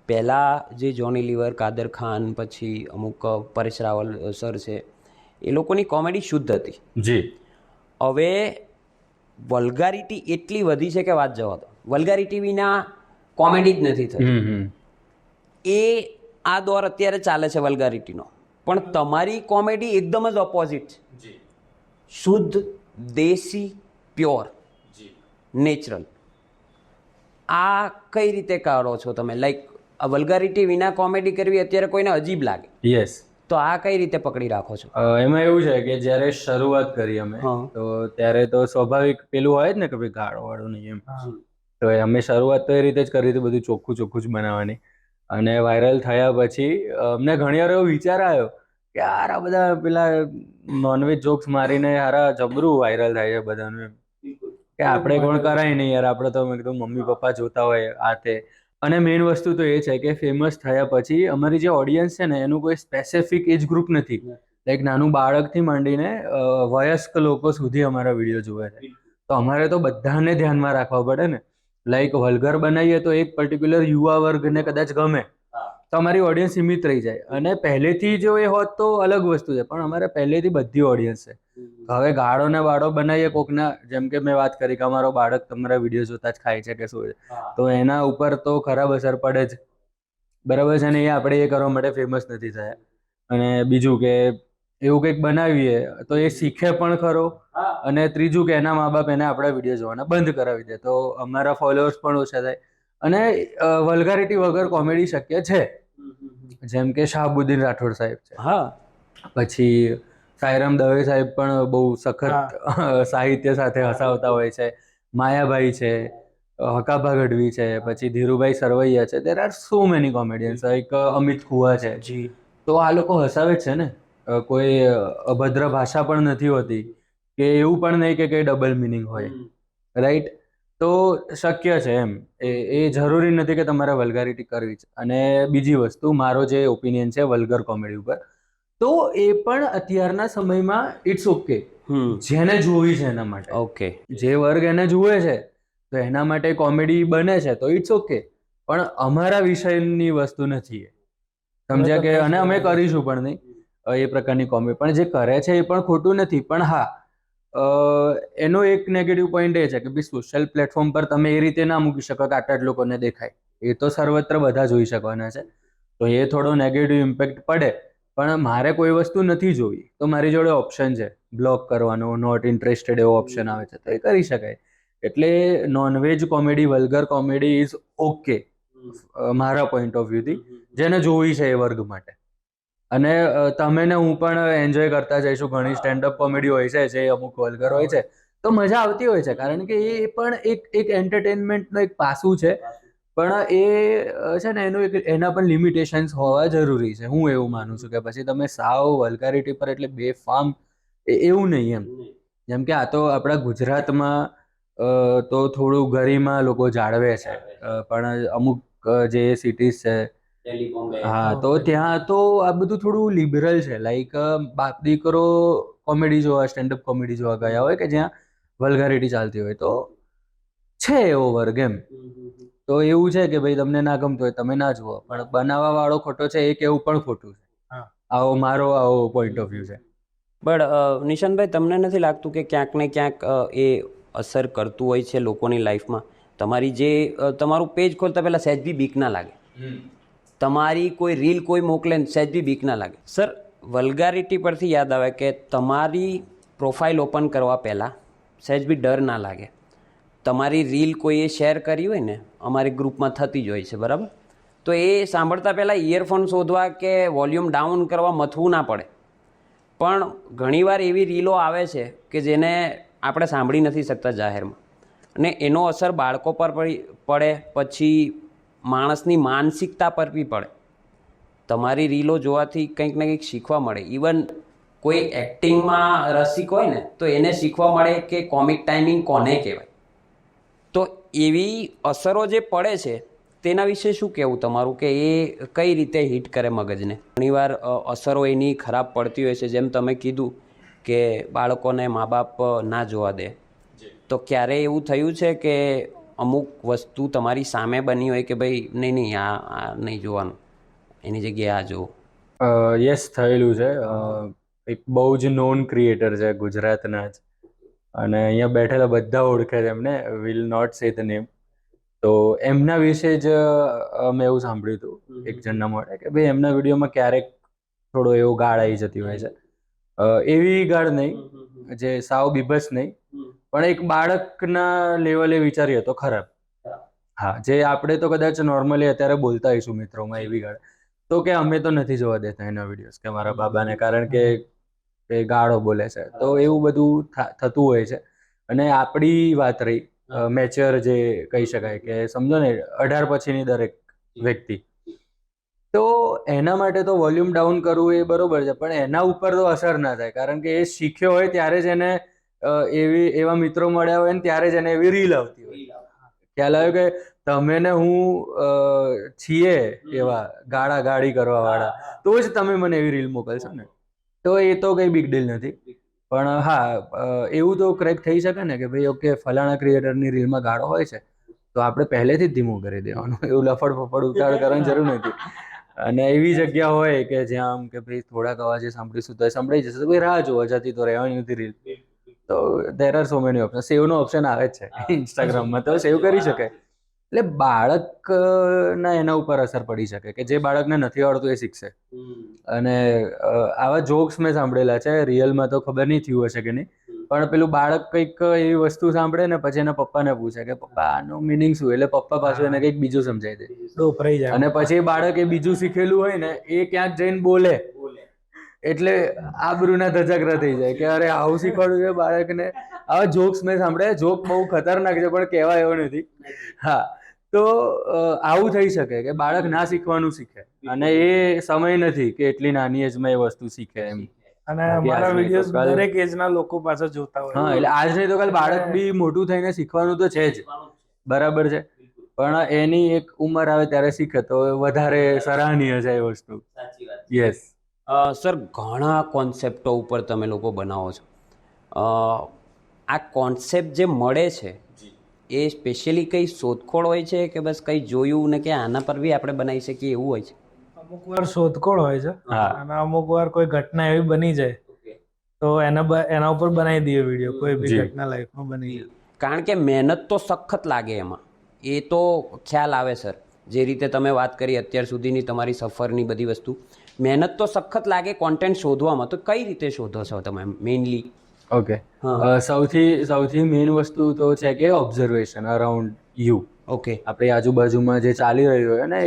પહેલાં જે જોની લીવર, કાદર ખાન, પછી અમુક પરેશ રાવલ સર છે, એ લોકોની કોમેડી શુદ્ધ હતી. જી. હવે વલ્ગારિટી એટલી વધી છે કે વાત જવા દો, વલ્ગારિટી વિના કોમેડી જ નથી થતી. એ આ દોર અત્યારે ચાલે છે વલ્ગારિટીનો, પણ તમારી કોમેડી એકદમ જ ઓપોઝિટ છે, શુદ્ધ, દેશી, પ્યોર, નેચરલ. આ કઈ રીતે કાઢો છો તમે? લાઈક આ વલ્ગારિટી વિના કોમેડી કરવી અત્યારે કોઈને અજીબ લાગે, યસ. તો આ કઈ રીતે પકડી રાખો છો? એમાં એવું છે કે જ્યારે શરૂઆત કરી અમે, તો ત્યારે તો સ્વાભાવિક પેલું હોય જ ને કે ભાઈ ગાળો વાળો નહીં એમ, તો અમે શરૂઆત તો એ રીતે જ કરી હતી, બધું ચોખ્ખું ચોખ્ખું જ બનાવવાની. અને વાયરલ થયા પછી અમને ઘણી વાર એવો વિચાર આવ્યો કે યાર આ બધા પેલા નોનવેજ જોક્સ મારીને યાર જબરું વાયરલ થાય છે બધાનું એમ, કે આપણે કોણ કરાય નહીં યાર, આપણે તો મેં કીધું મમ્મી પપ્પા જોતા હોય આ તે. અને મેઇન વસ્તુ તો એ છે કે ફેમસ થયા પછી અમારી જે ઓડિયન્સ છે ને એનું કોઈ સ્પેસિફિક એજ ગ્રુપ નથી, લાઈક નાનું બાળકથી માંડીને વયસ્ક લોકો સુધી અમારા વિડીયો જોવે છે. તો અમારે તો બધાને ધ્યાનમાં રાખવા પડે ને, લાઈક વલ્ગર બનાવીએ તો એક પર્ટિક્યુલર યુવા વર્ગને કદાચ ગમે, તો અમારી ઓડિયન્સ સીમિત રહી જાય. અને પહેલેથી જો એ હોત તો અલગ વસ્તુ છે, પણ અમારે પહેલેથી બધી ઓડિયન્સ છે. હવે ગાળો ને બાળો બનાવીએ કોકના, જેમ કે મેં વાત કરી કે અમારો બાળક તમારા વિડીયો જોતા જ ખાય છે કે શું છે, તો એના ઉપર તો ખરાબ અસર પડે જ, બરાબર છે ને. એ આપણે એ કરવા માટે ફેમસ નથી થયા. અને બીજું કે એવું કંઈક બનાવીએ તો એ શીખે પણ ખરો, અને ત્રીજું કે એના મા બાપ એને આપણા વિડીયો જોવાના બંધ કરાવી દે, તો અમારા ફોલોઅર્સ પણ ઓછા થાય. અને વલ્ગારિટી વગર કોમેડી શક્ય છે, જેમ કે શાહબુદ્દીન રાઠોડ સાહેબ છે, હા, પછી સાયરામ દવે સાહેબ પણ બહુ સખત સાહિત્ય સાથે હસાવતા હોય છે, માયાભાઈ છે, હકાભા ગઢવી છે, પછી ધીરુભાઈ સરવૈયા છે, દેર આર સો મેની કોમેડિયન્સ, એક અમિત ખુવા છે. જી. તો આ લોકો હસાવે જ છે ને, કોઈ અભદ્ર ભાષા પણ નથી હોતી, કે એવું પણ નહીં કે કઈ ડબલ મિનિંગ હોય, રાઈટ? તો શક્ય છે એમ, એ જરૂરી નથી કે તમારે વલ્ગારિટી કરવી છે. અને બીજી વસ્તુ, મારો જે ઓપિનિયન છે વલ્ગર કોમેડી ઉપર, તો એ પણ અત્યારના સમયમાં ઇટ્સ ઓકે, જેને જોવી છે એના માટે. ઓકે. જે વર્ગ એને જુએ છે તો એના માટે કોમેડી બને છે તો ઇટ્સ ઓકે, પણ અમારા વિષયની વસ્તુ નથી એ, સમજ્યા કે? અને અમે કરીશું પણ નહીં એ પ્રકારની કોમેડી. પણ જે કરે છે એ પણ ખોટું નથી, પણ હા એનો એક નેગેટિવ પોઈન્ટ એ છે કે ભાઈ સોશિયલ પ્લેટફોર્મ પર તમે એ રીતે ના મૂકી શકો કે આટલા જ લોકોને દેખાય. એ તો સર્વત્ર બધા જોઈ શકવાના છે, તો એ થોડો નેગેટિવ ઇમ્પેક્ટ પડે. પણ મારે કોઈ વસ્તુ નથી જોવી તો મારી જોડે ઓપ્શન છે બ્લોક કરવાનો, નોટ ઇન્ટરેસ્ટેડ એવો ઓપ્શન આવે છે, તો એ કરી શકાય. એટલે nonveg comedy, vulgar comedy is okay મારા પોઈન્ટ ઓફ વ્યૂથી, જેને જોવી છે એ વર્ગ માટે. અને તમે ને હું પણ એન્જોય કરતા જઈશું. ઘણી સ્ટેન્ડઅપ કોમેડી હોય છે જે અમુક વલ્ગર હોય છે, તો મજા આવતી હોય છે, કારણ કે એ પણ એક એન્ટરટેનમેન્ટનો એક પાસું છે. પણ એ છે ને એનું એક એના પણ લિમિટેશન્સ હોવા જરૂરી છે, હું એવું માનું છું. કે પછી તમે સાવ વલ્ગારિટી પર એટલે બેફામ એવું નહીં એમ. જેમ કે આ તો આપણા ગુજરાતમાં તો થોડું ગરિમા લોકો જાળવે છે, પણ અમુક જે સિટીઝ છે, હા, તો ત્યાં તો આ બધું થોડું લિબરલ છે. લાઈક બાપ દીકરો કોમેડી જોવા, સ્ટેન્ડઅપ કોમેડી જોવા ગયા હોય કે જ્યાં વલ્ગારિટી ચાલતી હોય, તો છે એવો વર્ગ એમ. તો એવું છે કે ભાઈ તમને ના ગમતું હોય તમે ના જુઓ, પણ બનાવવા વાળો ખોટો છે એ કેવું પણ ખોટું છે. આવો પોઈન્ટ ઓફ વ્યૂ છે. બટ નિશાંતભાઈ, તમને નથી લાગતું કે ક્યાંક ને ક્યાંક એ અસર કરતું હોય છે લોકોની લાઈફમાં? તમારી જે તમારું પેજ ખોલતા પહેલાં સહેજ બી બીક ના લાગે? તમારી કોઈ રીલ કોઈ મોકલે ને સહેજ બી બીક ના લાગે? સર, વલ્ગારિટી પરથી યાદ આવે કે તમારી પ્રોફાઇલ ઓપન કરવા પહેલાં સહેજ બી ડર ના લાગે? તમારી રીલ કોઈએ શેર કરી હોય ને, અમારી ગ્રુપમાં થતી જ હોય છે, બરાબર? તો એ સાંભળતા પહેલાં ઇયરફોન શોધવા કે વોલ્યુમ ડાઉન કરવા મથવું ના પડે. પણ ઘણીવાર એવી રીલો આવે છે કે જેને આપણે સાંભળી નથી શકતા જાહેરમાં, અને એનો અસર બાળકો પર પડે, પછી માણસની માનસિકતા પર બી પડે. તમારી રીલો જોવાથી કંઈક ને કંઈક શીખવા મળે. ઇવન કોઈ એક્ટિંગમાં રસિક હોય ને તો એને શીખવા મળે કે કોમિક ટાઈમિંગ કોને કહેવાય. તો એવી અસરો જે પડે છે તેના વિશે શું કહેવું તમારું, કે એ કઈ રીતે હિટ કરે મગજને? ઘણીવાર અસરો એની ખરાબ પડતી હોય છે, જેમ તમે કીધું કે બાળકોને મા બાપ ના જોવા દે. તો ક્યારે એવું થયું છે કે અમુક વસ્તુ તમારી સામે બની હોય કે ભાઈ નહીં આ નહીં જોવાનું, એની જગ્યાએ આ જુઓ? યસ, થયેલું છે. એક બહુ જ નોન ક્રિએટર છે ગુજરાતના જ, અને અહીંયા બેઠેલા બધા ઓળખે છે એમને, will not say the name. તો એમના વિશે જ મેં એવું સાંભળ્યું હતું એક જણના મોઢે કે ભાઈ એમના વિડીયોમાં ક્યારેક થોડો એવો ગાળ આવી જતી હોય છે. એવી ગાળ નહીં જે સાવ બીભત્સ નહીં, પણ એક બાળકના લેવલે વિચારીએ તો ખરાબ. હા, જે આપણે તો કદાચ નોર્મલી અત્યારે બોલતા હોઈશું મિત્રોમાં એવી ગાળ, તો કે અમે તો નથી જોવા દેતા એના વિડીયોઝ કે મારા બાબાને, કારણ કે એ ગાળો બોલે છે. તો એવું બધું થતું હોય છે. અને આપણી વાત રહી મેચ્યોર, જે કહી શકાય કે સમજો ને 18 પછીની દરેક વ્યક્તિ, તો એના માટે તો વોલ્યુમ ડાઉન કરવું એ બરોબર છે, પણ એના ઉપર તો અસર ના થાય, કારણ કે એ શીખ્યો હોય ત્યારે જ એને એવા મિત્રો મળ્યા હોય ને ત્યારે જ એને એવી રીલ આવતી હોય. ખ્યાલ આવ્યો કે તમે ને હું છીએ એવા ગાળી કરવા વાળા, તો જ તમે મને એવી રીલ મોકલશો ને. તો એ તો કઈ બિગ ડીલ નથી. પણ હા, એવું તો ક્રેક થઈ શકે ને કે ભાઈ ઓકે, ફલાણા ક્રિએટરની રીલમાં ગાળો હોય છે તો આપણે પહેલેથી જ ધીમું કરી દેવાનું, એવું લફડ ફફડ ઉતાવળ કરવાની જરૂર નથી. અને એવી જગ્યા હોય કે જ્યાં આમ કે ભાઈ થોડાક અવાજે સાંભળીશું તો સંભળાઈ જશે, તો ભાઈ રાહ જોવા જતી તો રહેવાની નથી રીલ. તો there are so many option. સેવનો ઓપ્શન આવે જ છે ઇન્સ્ટાગ્રામમાં, તો સેવ કરી શકાય. એટલે બાળકના એના ઉપર અસર પડી શકે કે જે બાળકને નથી આવડતું એ શીખશે. અને આવા જોક્સ મેં સાંભળેલા છે, રિયલમાં તો ખબર નહીં થયું હશે કે નહીં, પણ પેલું બાળક કંઈક એવી વસ્તુ સાંભળે ને પછી એના પપ્પાને પૂછે કે પપ્પા આનો મિનિંગ શું, એટલે પપ્પા પાછું એને કંઈક બીજું સમજાવી દે, અને પછી બાળક એ બીજું શીખેલું હોય ને એ ક્યાંક જઈને બોલે, એટલે આબરૂના ધજાગરા થઈ જાય કે અરે આવું શીખવાડું છે બાળકને. આવા જોક્સ મેં સાંભળ્યા. જોક બહુ ખતરનાક છે પણ કહેવાય એવો નથી. હા, તો આવું થઈ શકે કે બાળક ના શીખવાનું શીખે, અને એ સમય નથી કે એટલી નાની એજમાં એ વસ્તુ શીખે એમ. અને મારા વિડિયોઝ દરેક એજના લોકો પાસે જોતા હોય. હા, એટલે આજ નહીં તો કાલ બાળક બી મોટું થઈને શીખવાનું તો છે જ, બરાબર છે, પણ એની એક ઉંમર આવે ત્યારે શીખે તો વધારે સરાહનીય છે એ વસ્તુ. યસ સર, ઘણા કોન્સેપ્ટો ઉપર તમે લોકો બનાવો છો. આ કોન્સેપ્ટ જે મળે છે એ સ્પેશિયલી કઈ શોધખોળ હોય છે કે બસ કંઈ જોયું ને કે આના પર બી આપણે બનાવી શકીએ એવું હોય છે? અમુક વાર શોધખોળ હોય છે હા. અને અમુક વાર કોઈ ઘટના એવી બની જાય તો એના ઉપર બનાવી દઈએ વિડીયો, કોઈ બી જી. ઘટના લાઈફમાં બની જાય. કારણ કે મહેનત તો સખત લાગે એમાં, એ તો ખ્યાલ આવે સર. જે રીતે તમે વાત કરી અત્યાર સુધીની તમારી સફરની બધી વસ્તુ, મહેનત તો સખત લાગે કોન્ટેન્ટ શોધવામાં. તો કઈ રીતે શોધો છો તમે મેઇનલી? ઓકે, હા. સૌથી મેઇન વસ્તુ તો છે કે ઓબ્ઝર્વેશન અરાઉન્ડ યુ. ઓકે. આપણી આજુબાજુમાં જે ચાલી રહ્યું હોય અને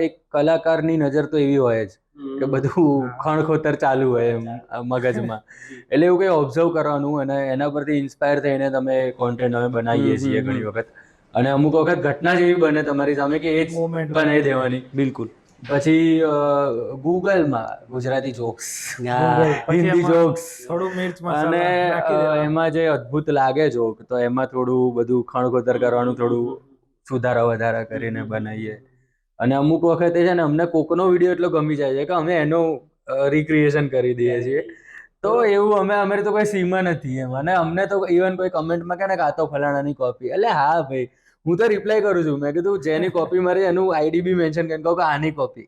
એક કલાકારની નજર તો એવી હોય જ કે બધું ખણખોતર ચાલુ હોય એમ મગજમાં. એટલે એવું કંઈ ઓબ્ઝર્વ કરવાનું અને એના પરથી ઇન્સ્પાયર થઈને તમે કોન્ટેન્ટ અમે બનાવીએ છીએ ઘણી વખત. અને અમુક વખત ઘટના જેવી બને તમારી સામે કે એ જ Moment બનાવી દેવાની. બિલકુલ. પછી ગૂગલમાં ગુજરાતી જોક્સ, પછી હિન્દી એમાં જોક્સ, થોડું મિર્ચ અને મસાલા નાખી દેવાનું. એમાં જે અદ્ભુત લાગે જોક તો એમાં થોડું બધું ખણખોતર કરવાનું, થોડું સુધારા વધારા કરીને બનાવીએ. અને અમુક વખતે છે ને અમને કોકનો વિડીયો એટલો ગમી જાય છે કે અમે એનું રિક્રિએશન કરી દઈએ છીએ. તો એવું અમે તો કોઈ સીમા નથી એમ. અને અમને તો ઇવન કોઈ કમેન્ટમાં કહે ને કે આ તો ફલાણાની કોપી, એટલે હા ભાઈ હું તો રિપ્લાય કરું છું. મેં કીધું જેની કોપી મારી એનું આઈડી બી મેન્શન કરીને કહું કે આની કોપી.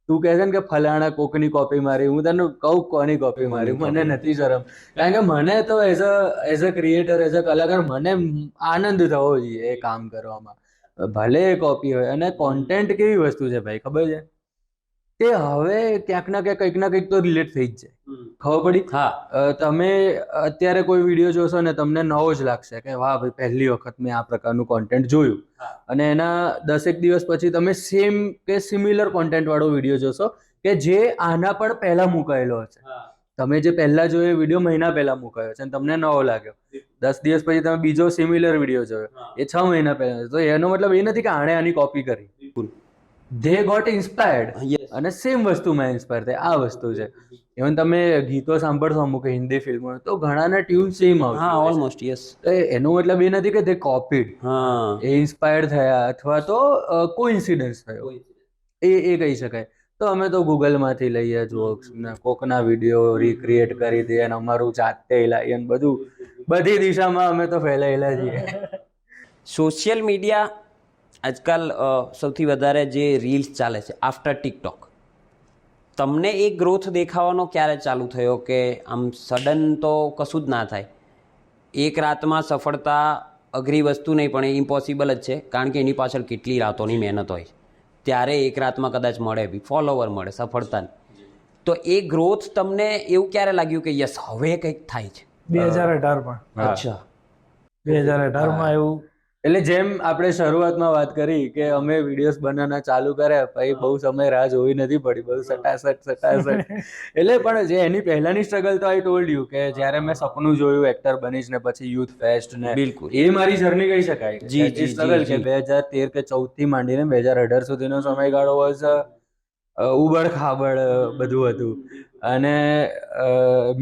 તું કહે છે ને કે ફલાણા કોકની કોપી મારી, હું તને કહું કોની કોપી મારી, મને નથી શરમ. કારણ કે મને તો as a creator, as a કલાકાર મને આનંદ થવો જોઈએ એ કામ કરવામાં, ભલે એ કોપી હોય. અને કોન્ટેન્ટ કેવી વસ્તુ છે ભાઈ ખબર છે કે હવે ક્યાંક ના ક્યાંક કંઈક ના કંઈક તો રિલેટ થઈ જ જાય. ખબર પડી? હા. તમે અત્યારે કોઈ વિડીયો જોશો ને તમને નવો જ લાગશે કે વાહ ભાઈ પહેલી વખત મેં આ પ્રકારનું કોન્ટેન્ટ જોયું. અને એના 10 દિવસ પછી તમે સેમ કે સિમિલર કોન્ટેન્ટ વાળો વિડીયો જોશો કે જે આના પણ પહેલા મુકાયેલો હશે. તમે જે પહેલા જોયો વિડીયો મહિના પહેલા મુકાયો છે અને તમને નવો લાગ્યો. 10 દિવસ પછી તમે બીજો સિમિલર વિડીયો જોયો, એ 6 મહિના પહેલા. તો એનો મતલબ એ નથી કે આણે આની કોપી કરી. ધે ગોટ ઇન્સ્પાયર્ડ અને સેમ વસ્તુમાં ઇન્સ્પાયર થાય. આ વસ્તુ છે. ઇવન તમે ગીતો સાંભળશો અમુક હિન્દી ફિલ્મો તો ઘણાના ટ્યુન સેમ આવશે. હા, ઓલમોસ્ટ યસ. એનો મતલબ એ નથી કે તે કોપીડ, હા. એ ઇન્સ્પાયર્ડ થયા અથવા તો કોઇન્સિડન્સ થયો, એ કહી શકાય. તો અમે તો ગૂગલમાંથી લઈએ જોક્સ ને કોકના વિડીયો રિક્રિએટ કરી દઈએ અને અમારું જાતે હિલાઈએ ને બધું, બધી દિશામાં અમે તો ફેલાયેલા છીએ. સોશિયલ મીડિયા આજકાલ સૌથી વધારે જે રીલ્સ ચાલે છે આફ્ટર ટિકટોક, તમને એ ગ્રોથ દેખાવાનો ક્યારે ચાલુ થયો કે આમ સડન તો કશું જ ના થાય? એક રાતમાં સફળતા અઘરી વસ્તુ નહીં પણ એ ઇમ્પોસિબલ જ છે, કારણ કે એની પાછળ કેટલી રાતોની મહેનત હોય. ત્યારે એક રાતમાં કદાચ મળે બી, ફોલોવર મળે, સફળતા. તો એ ગ્રોથ તમને એવું ક્યારે લાગ્યું કે યસ હવે કંઈક થાય છે? 2018માં. અચ્છા. 2018માં એવું. એટલે જેમ આપણે શરૂઆતમાં વાત કરી કે અમે વિડીયોઝ બનાવવાના ચાલુ કર્યા, પછી બહુ સમય રાહ જોવી નથી પડી, બધું સટાસટ. એટલે પણ જે એની પહેલાની સ્ટ્રગલ તો આઈ ટોલ્ડ યુ કે જ્યારે મેં સપનું જોયું એક્ટર બનીશ ને પછી યુથ ફેસ્ટ ને, બિલકુલ. એ મારી જર્ની કહી શકાય. જી, સ્ટ્રગલ કે 2013 કે 14 થી માંડીને 2018 સુધીનો સમયગાળો વોઝ ઉબડ ખાબડ બધું હતું. અને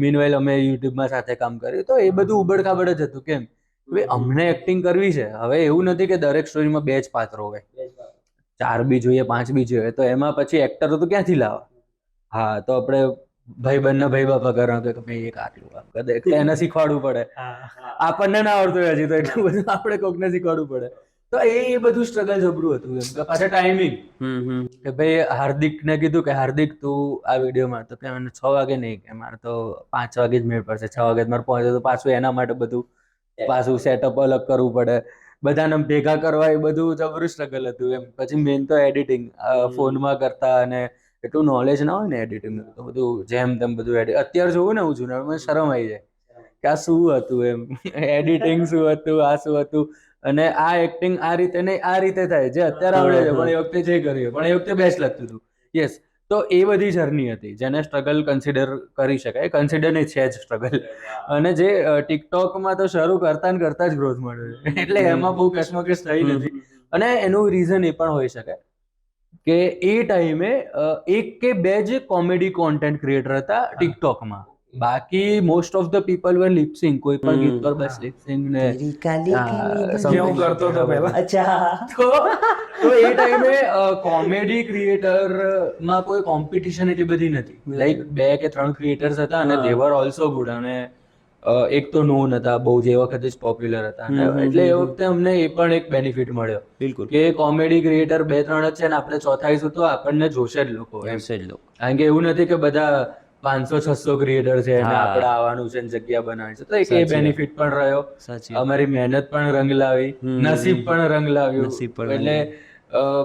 મીનવાઇલ અમે યુટ્યુબમાં સાથે કામ કર્યું તો એ બધું ઉબડ ખાબડ જ હતું. કેમ? હવે અમને એક્ટિંગ કરવી છે. હવે એવું નથી કે દરેક સ્ટોરીમાં 2 જ પાત્રો હોય, 4 બી જોઈએ, 5 બી જોઈએ. તો એમાં પછી એક્ટરો તો ક્યાંથી લાવવા? હા, તો આપણે ભાઈ બંને ભાઈ બાપા કરવા કે ભાઈ એક આટલું કામ કરે, એને શીખવાડવું પડે. આપણને ના આવડતું હોય હજી તો એટલું બધું આપણે કોકને શીખવાડવું પડે. તો એ બધું સ્ટ્રગલ જબરું હતું. એમ કે પાછા ટાઈમિંગ કે ભાઈ હાર્દિકને કીધું કે હાર્દિક તું આ વિડીયોમાં, તો કે મને 6 વાગે નહીં, કે મારે તો 5 વાગે જ મેળ પડશે. 6 વાગે મારે પહોંચે તો પાછું એના માટે બધું પાછું સેટઅપ અલગ કરવું પડે, બધાને ભેગા કરવા, એ બધું જબરું સ્ટ્રગલ હતું. એમ પછી મેઇન તો એડિટિંગ ફોનમાં કરતા, અને એટલું નોલેજ ના હોય ને એડિટિંગ, તો બધું જેમ તેમ બધું એડિટ. અત્યારે જોવું ને હું જૂના, મને શરમ આવી જાય કે આ શું હતું, એમ એડિટિંગ શું હતું, આ શું હતું. અને આ એક્ટિંગ આ રીતે નહીં, આ રીતે થાય જે અત્યારે આવડે છે, પણ એ વખતે જે કર્યું પણ એ વખતે બેસ્ટ લાગતું હતું. યસ. તો એ બધી જર્ની હતી જેને સ્ટ્રગલ કન્સિડર કરી શકાય. કન્સિડર નહીં, છે જ સ્ટ્રગલ. અને જે ટિકટોકમાં તો શરૂ કરતા ને કરતા જ ગ્રોથ મળ્યો છે, એટલે એમાં બહુ કશ્મકશ થઈ નથી. અને એનું રીઝન એ પણ હોઈ શકે કે એ ટાઈમે 1 કે 2 જ કોમેડી કોન્ટેન્ટ ક્રિએટર હતા ટિકટોકમાં. બાકી most of the people var lip sync, કોઈ પણ ગીત પર બસ લિપસિંગ ને જે હું કરતો હતો પહેલા. તો એ ટાઈમે કોમેડી ક્રિએટરમાં કોઈ કોમ્પિટિશન એટલી બધી નથી. લાઈક 2 કે 3 ક્રિએટર્સ હતા અને દે વર ઓલ્સો ગુડ. અને એક તો નોન હતા બહુ, જે વખતે જ પોપ્યુલર હતા, એટલે એ વખતે અમને એ પણ એક બેનિફિટ મળ્યો બિલકુલ કે કોમેડી ક્રિએટર 2-3 જ છે ને આપણે ચોથાઈશું તો આપણને જોશે જ લોકો એમ. છે જ લોકો. કારણ કે એવું નથી કે બધા 500-600 ક્રિએટર છે અને હા. આપણે આવવાનું છે ને જગ્યા બનાવવાની છે, તો એક એ સાચી વાત. બેનિફિટ પણ રહ્યો. સાચી વાત. અમારી મહેનત પણ રંગ લાવી, નસીબ પણ રંગ લાવ્યું, નસીબ પણ રંગ એટલે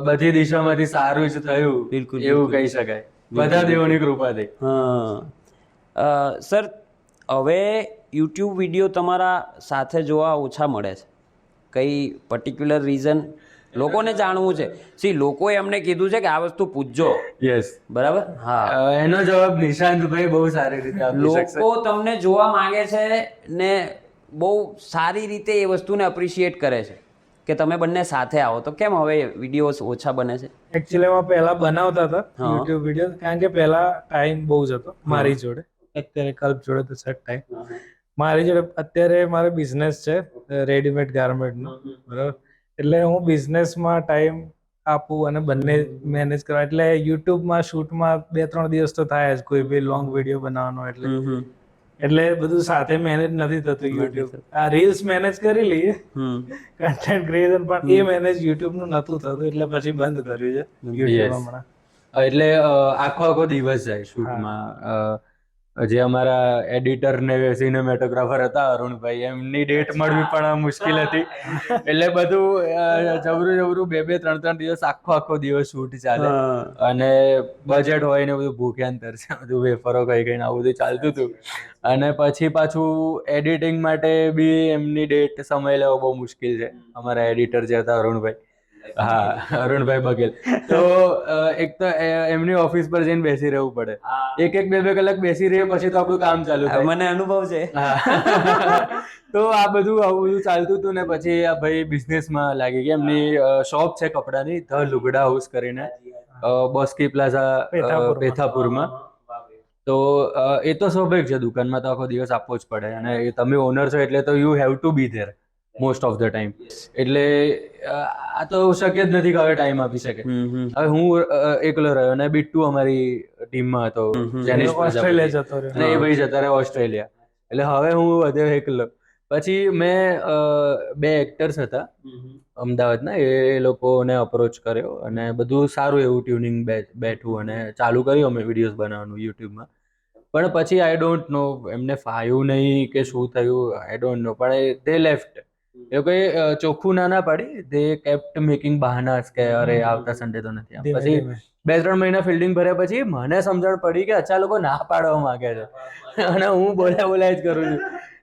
બધી દિશામાંથી સારું જ થયું બિલકુલ, એવું બિલકુલ. કહી શકાય, બધા દેવોની કૃપાથી. હા સર, હવે યુટ્યુબ વિડીયો તમારા સાથે જોવા ઓછા મળે છે, કઈ પર્ટિક્યુલર રીઝન? લોકોને જાણવું છે. સી લોકોએ અમને કીધું છે કે આ વસ્તુ પૂછજો, યસ, બરાબર? હા, એનો જવાબ નિશાંતભાઈ બહુ સારી રીતે આપી શકશે. લોકો તમને જોવા માંગે છે ને બહુ સારી રીતે એ વસ્તુને અપ્રિશિએટ કરે છે કે તમે બંને સાથે આવો, તો કેમ હવે વિડીયોઝ ઓછા બને છે? એકચ્યુઅલીમાં પહેલા બનાવતા હતા હા. યુટ્યુબ વિડીયો, કારણ કે પહેલા ટાઈમ બહુ જ હતો મારી જોડે, અત્યારે કલ્પ જોડે તો સેટ ટાઈમ મારી જોડે. અત્યારે મારો બિઝનેસ છે રેડીમેડ ગાર્મેન્ટનો, બરાબર, એટલે હું બિઝનેસમાં ટાઈમ આપું અને બંને મેનેજ કરવા, એટલે યુટ્યુબમાં શૂટમાં 2-3 દિવસ તો થાય જ, કોઈ બી લોંગ વિડીયો બનાવવાનો એટલે બધું સાથે મેનેજ નથી થતું યુટ્યુબ. આ રીલ્સ મેનેજ કરી લઈએ, કન્ટેન્ટ ક્રિએશન, પણ એ મેનેજ યુટ્યુબ નું નતું થતું, એટલે પછી બંધ કર્યું છે યુટ્યુબ હમણાં. એટલે આખો દિવસ જાય શૂટમાં. જે અમારા એડિટર ને સિનેમેટોગ્રાફર હતા અરુણભાઈ, એમની ડેટ મળવી પણ મુશ્કેલ હતી, એટલે બધું જબરું 2-3 દિવસ આખો દિવસ શૂટ ચાલે, અને બજેટ હોય ને બધું, ભૂખ્યા ને તરસ્યા બધું વેફરો ખાઈને આવું બધું ચાલતું હતું. અને પછી પાછું એડિટિંગ માટે બી એમની ડેટ સમય લેવો બહુ મુશ્કેલ છે, અમારા એડિટર જે હતા અરુણભાઈ. હા, અરુણભાઈ બઘેલ. તો એક તો એમની ઓફિસ પર જઈને બેસી રહેવું પડે, 1-2 કલાક બેસી રહીએ પછી તો આપણું કામ ચાલુ થાય. મને અનુભવ છે. તો આ બધું આવું બધું ચાલતું હતું ને પછી આ ભાઈ બિઝનેસમાં લાગી ગયા. એમની શોપ છે કપડાની, ધ લુગડા હાઉસ કરીને, બોસ્કી પ્લાઝા પેથાપુરમાં. તો એ તો સ્વાભાવિક છે, દુકાનમાં તો આખો દિવસ આપવો જ પડે, અને તમે ઓનર છો એટલે તો you have to be there most of the time. એટલે આ તો શક્ય જ નથી કે હવે ટાઈમ આપી શકે. હવે હું એકલો રહ્યો અને બિટ્ટુ અમારી ટીમમાં હતો, જેનિશ ઓસ્ટ્રેલિયા જતો રહ્યો, અને એ ભાઈ જતા રહ્યા ઓસ્ટ્રેલિયા, એટલે હવે હું વધ્યો એકલો. પછી મેં 2 એક્ટર્સ હતા અમદાવાદના, એ લોકોને અપ્રોચ કર્યો અને બધું સારું એવું ટ્યુનિંગ બેઠું અને ચાલુ કર્યું અમે વિડીયોઝ બનાવવાનું યુટ્યુબમાં. પણ પછી આઈ ડોન્ટ નો, એમને ફાવ્યું નહીં કે શું થયું, આઈ ડોન્ટ નો, પણ દે લેફ્ટ. એ કોઈ ચોખ્ખું ના પાડી, દે કેપ્ટ મેકિંગ બહાનાસ કે અરે આવતા સન્ડે તો નથી. પછી 2-3 મહિના ફિલ્ડિંગ ભર્યા પછી મને સમજણ પડી કે અચ્છા લોકો ના પાડવા માંગે છે, અને હું બોલ્યા જ કરું છું.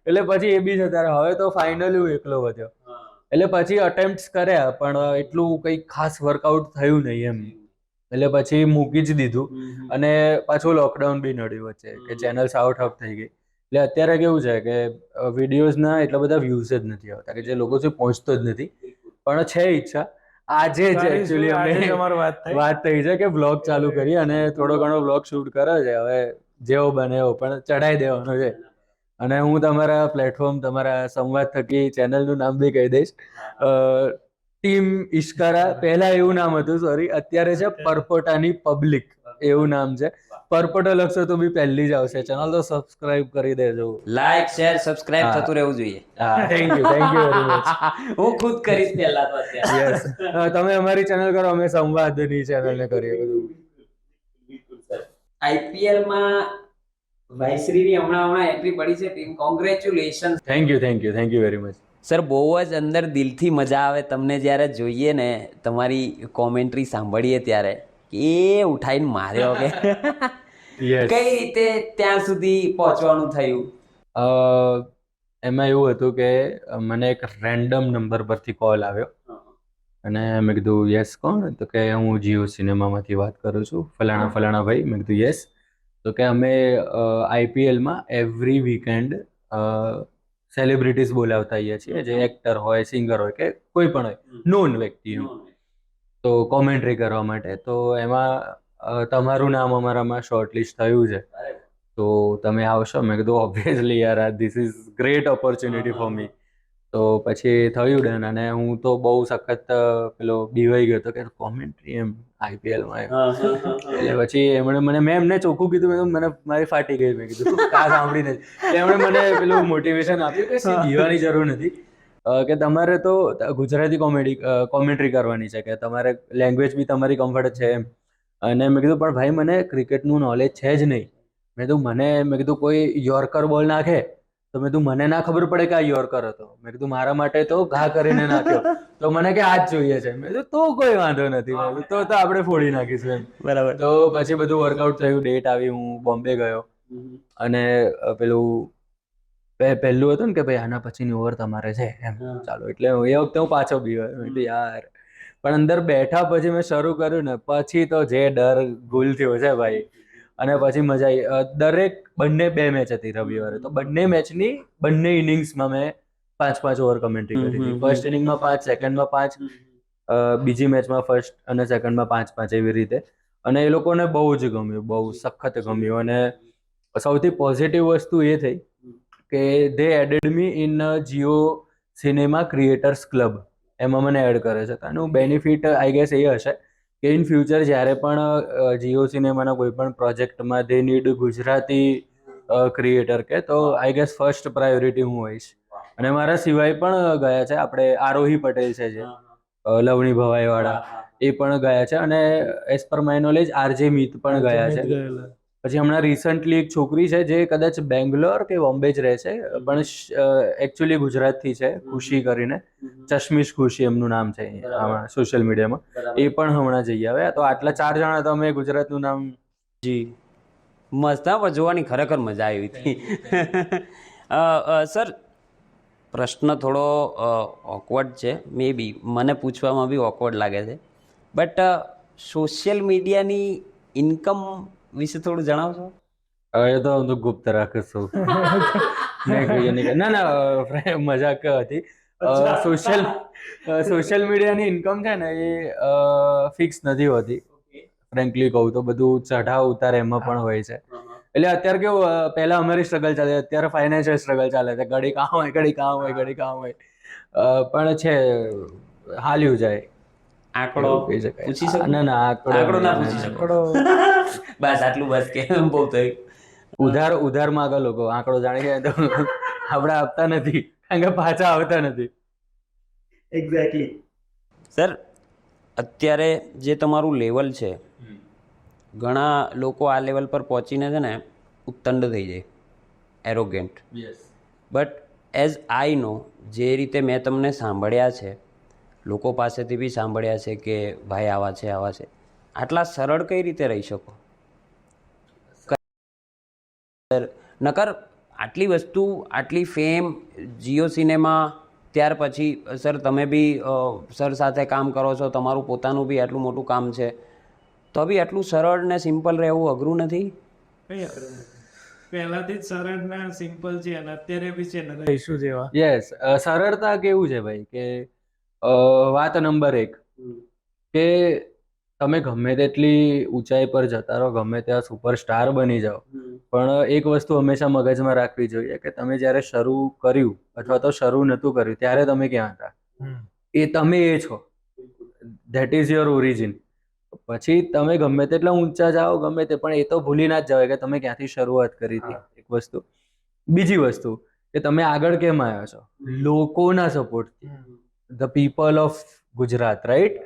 એટલે પછી એ બી જતા રહ્યા. હવે તો ફાઇનલી હું એકલો વધ્યો. એટલે પછી અટેમ્પ્ટ્સ કર્યા, પણ એટલું કંઈ ખાસ વર્કઆઉટ થયું નહીં એમ, એટલે પછી મૂકી જ દીધું. અને પાછું લોકડાઉન બી નડ્યું વચ્ચે, કે ચેનલ સાવ ઠપ થઈ ગઈ. એટલે અત્યારે કેવું છે કે વિડીયોઝના એટલા બધા વ્યૂઝ જ નથી આવતા, કે જે લોકો સુધી પહોંચતો જ નથી. પણ છે ઈચ્છા, આજે જ એકચ્યુઅલી અમે વાત થઈ છે કે વ્લોગ ચાલુ કરી, અને થોડો ઘણો વ્લોગ શૂટ કર્યો છે, હવે જેવો બને એવો પણ ચડાઈ દેવાનો છે. અને હું તમારા પ્લેટફોર્મ, તમારા સંવાદ થકી ચેનલનું નામ બી કહી દઈશ, ટીમ ઇશ્કારા. પહેલા એવું નામ હતું, સોરી, અત્યારે છે પરપોટાની પબ્લિક એવું નામ છે. પરપોટો લખશો તો બી પહેલી જ આવશે ચેનલ, તો સબસ્ક્રાઇબ કરી દેજો. લાઈક, શેર, સબસ્ક્રાઇબ થતું રહેવું જોઈએ. હા, થેન્ક યુ વેરી મચ. હું ખુદ કરીશ પહેલા તો અત્યારે. યસ, તમે અમારી ચેનલ કરો, અમે સંવાદની ચેનલને કરીએ બધું. IPL માં વાયશ્રીની હમણાં એન્ટ્રી પડી છે, team congratulation. Thank you very much. Sir, બહુ જ અંદર દિલથી મજા આવે તમને જ્યારે જોઈએ ને, તમારી કોમેન્ટ્રી સાંભળીએ ત્યારે, કે ઉઠાઈને માર્યો કે કઈ રીતે ત્યાં સુધી પહોંચવાનું થયું? એમાં એવું હતું કે મને એક રેન્ડમ નંબર પરથી કોલ આવ્યો, અને મેં કીધું યસ કોણ? તો કે હું જીઓ સિનેમામાંથી વાત કરું છું, ફલાણા ભાઈ. મેં કીધું યસ. તો કે અમે IPLમાં એવરી વીકેન્ડ સેલિબ્રિટીઝ બોલાવતા આવીએ છીએ, જે એક્ટર હોય, સિંગર હોય, કે કોઈ પણ હોય, નોન વ્યક્તિ, તો કોમેન્ટ્રી કરવા માટે. તો એમાં તમારું નામ અમારામાં શોર્ટલિસ્ટ થયું છે, તો તમે આવશો? મેં કીધું ઓબ્વિયસલી યાર, this is great opportunity for me. તો પછી થયું ડન, અને હું તો બહુ સખત પેલો બીવાઈ ગયો હતો કે કોમેન્ટ્રી એમ, IPL માં એટલે પછી મેં એમને ચોખ્ખું કીધું, મેં કીધું મને મારી ફાટી ગઈ, મેં કીધું આ સાંભળીને એટલે એમણે મને પેલું મોટિવેશન આપ્યું કે બીવાની જરૂર નથી, કે તમારે તો ગુજરાતી કોમેન્ટ્રી કરવાની છે, કે તમારે લેંગ્વેજ બી તમારી કમ્ફર્ટ છે એમ. અને મેં કીધું પણ ભાઈ મને ક્રિકેટનું નોલેજ છે જ નહીં. મેં કીધું કોઈ યોર્કર બોલ નાખે તો મેં કીધું મને ના ખબર પડે કે આ યોર્કર હતો. મેં કીધું મારા માટે તો ઘા કરીને નાખ્યો તો મને કે આ જ જોઈએ છે. મેં કીધું તો કોઈ વાંધો નથી, મેં કીધું તો આપણે ફોડી નાખીશું એમ. બરાબર. તો પછી બધું વર્કઆઉટ થયું, ડેટ આવી, હું બોમ્બે ગયો અને પેલું પહેલું હતું ને કે ભાઈ આના પછીની ઓવર તમારે છે એમ, ચાલો. એટલે એ વખતે હું પાછો બી ગયો, મેં કીધું યાર. પણ અંદર બેઠા પછી મેં શરૂ કર્યું ને પછી તો જે ડર ગુલ થયો છે ભાઈ, અને પછી મજા આવી. બંને 2 મેચ હતી રવિવારે, તો બંને મેચની બંને ઇનિંગ્સમાં મેં 5-5 ઓવર કમેન્ટ્રી કરી હતી. ફર્સ્ટ ઇનિંગમાં 5, સેકન્ડમાં 5, બીજી મેચમાં ફર્સ્ટ અને સેકન્ડમાં 5-5 એવી રીતે. અને એ લોકોને બહુ જ ગમ્યું, બહુ સખત ગમ્યું. અને સૌથી પોઝિટિવ વસ્તુ એ થઈ કે they added me in Jio cinema creators club, એમાં મને એડ કરે છે. તો એનું બેનિફિટ આઈ ગેસ એ હશે કે ઇન ફ્યુચર જ્યારે પણ જીઓ સિનેમાના કોઈ પણ પ્રોજેક્ટમાં દે નીડ ગુજરાતી ક્રિએટર કે, તો આઈ ગેસ ફર્સ્ટ પ્રાયોરિટી હું હોઈશ. અને મારા સિવાય પણ ગયા છે, આપણે આરોહી પટેલ છે જે લવણી ભવાઈ વાળા, એ પણ ગયા છે. અને as per my knowledge RJ મિત પણ ગયા છે. પછી હમણાં રિસન્ટલી એક છોકરી છે જે કદાચ બેંગ્લોર કે બોમ્બે જ રહે છે, પણ એકચ્યુઅલી ગુજરાતથી છે, ખુશી કરીને, ચશ્મીશ ખુશી એમનું નામ છે સોશિયલ મીડિયામાં. એ પણ હમણાં જઈ આવ્યા. તો આટલા 4 જણા તો અમે ગુજરાતનું નામ. જી મસ્ત, પણ જોવાની ખરેખર મજા આવી હતી. સર, પ્રશ્ન થોડો ઓકવર્ડ છે, મે બી મને પૂછવામાં બી ઓકવર્ડ લાગે છે, બટ સોશિયલ મીડિયાની ઇન્કમ વિશે થોડું જણાવશો? એ તો હું તો ગુપ્ત રાખીશું. ના, મજાક હતી. સોશિયલ મીડિયાની ઇન્કમ છે ને એ ફિક્સ નથી હોતી. ફ્રેન્કલી કહું તો બધું ચઢાવ ઉતાર એમાં પણ હોય છે. એટલે અત્યારે કેવું, પહેલા અમારી સ્ટ્રગલ ચાલે, અત્યારે ફાઇનાન્શિયલ સ્ટ્રગલ ચાલે છે. ઘડી કામ હોય, ઘડી કામ હોય, ઘડી કામ હોય, પણ છે હાલ્યું જાય. આંકડો પૂછી શકું? ના, આંકડો ના પૂછી શકો. બસ આટલું, બસ કે બહુ થયું. ઉધાર માંગે લોકો, આંકડો જાણી ગયા તો આપણે આપતા નથી, કારણ કે પાછા આવતા નથી. એક્ઝેક્ટલી. સર, અત્યારે જે તમારું લેવલ છે, ઘણા લોકો આ લેવલ પર પહોંચીને છે ને ઉત્તંડ થઈ જાય, એરોગેન્ટ. બટ એઝ આઈ નો, જે રીતે મેં તમને સાંભળ્યા છે, લોકો પાસેથી બી સાંભળ્યા છે કે ભાઈ આવા છે, આવા છે, આટલા સરળ કઈ રીતે રહી શકો? નકર આટલી વસ્તુ, આટલી ફેમ, જીઓ સિનેમા, ત્યાર પછી સર તમે બી સર સાથે કામ કરો છો, તમારું પોતાનું બી આટલું મોટું કામ છે, તો બી આટલું સરળ ને સિમ્પલ રહેવું અઘરું નથી? પહેલાથી જ સરળ ને સિમ્પલ છે અને અત્યારે બી છે ને રહીશું જેવા. યસ, સરળતા કેવું છે ભાઈ કે વાત નંબર 1 કે તમે ગમે તેટલી ઊંચાઈ પર જતા રહો, ગમે ત્યાં સુપરસ્ટાર બની જાઓ, પણ એક વસ્તુ હંમેશા મગજમાં રાખવી જોઈએ કે તમે જ્યારે શરૂ કર્યું અથવા તો શરૂ નહોતું કર્યું ત્યારે તમે ક્યાં હતા. એ તમે એ છો, ધેટ ઇઝ યોર ઓરિજિન. પછી તમે ગમે તેટલા ઊંચા જાઓ, ગમે તે, પણ એ તો ભૂલી ના જ જાવ કે તમે ક્યાંથી શરૂઆત કરી હતી. એક વસ્તુ. બીજી વસ્તુ કે તમે આગળ કેમ આવ્યા છો? લોકોના સપોર્ટથી. The people of Gujarat, right?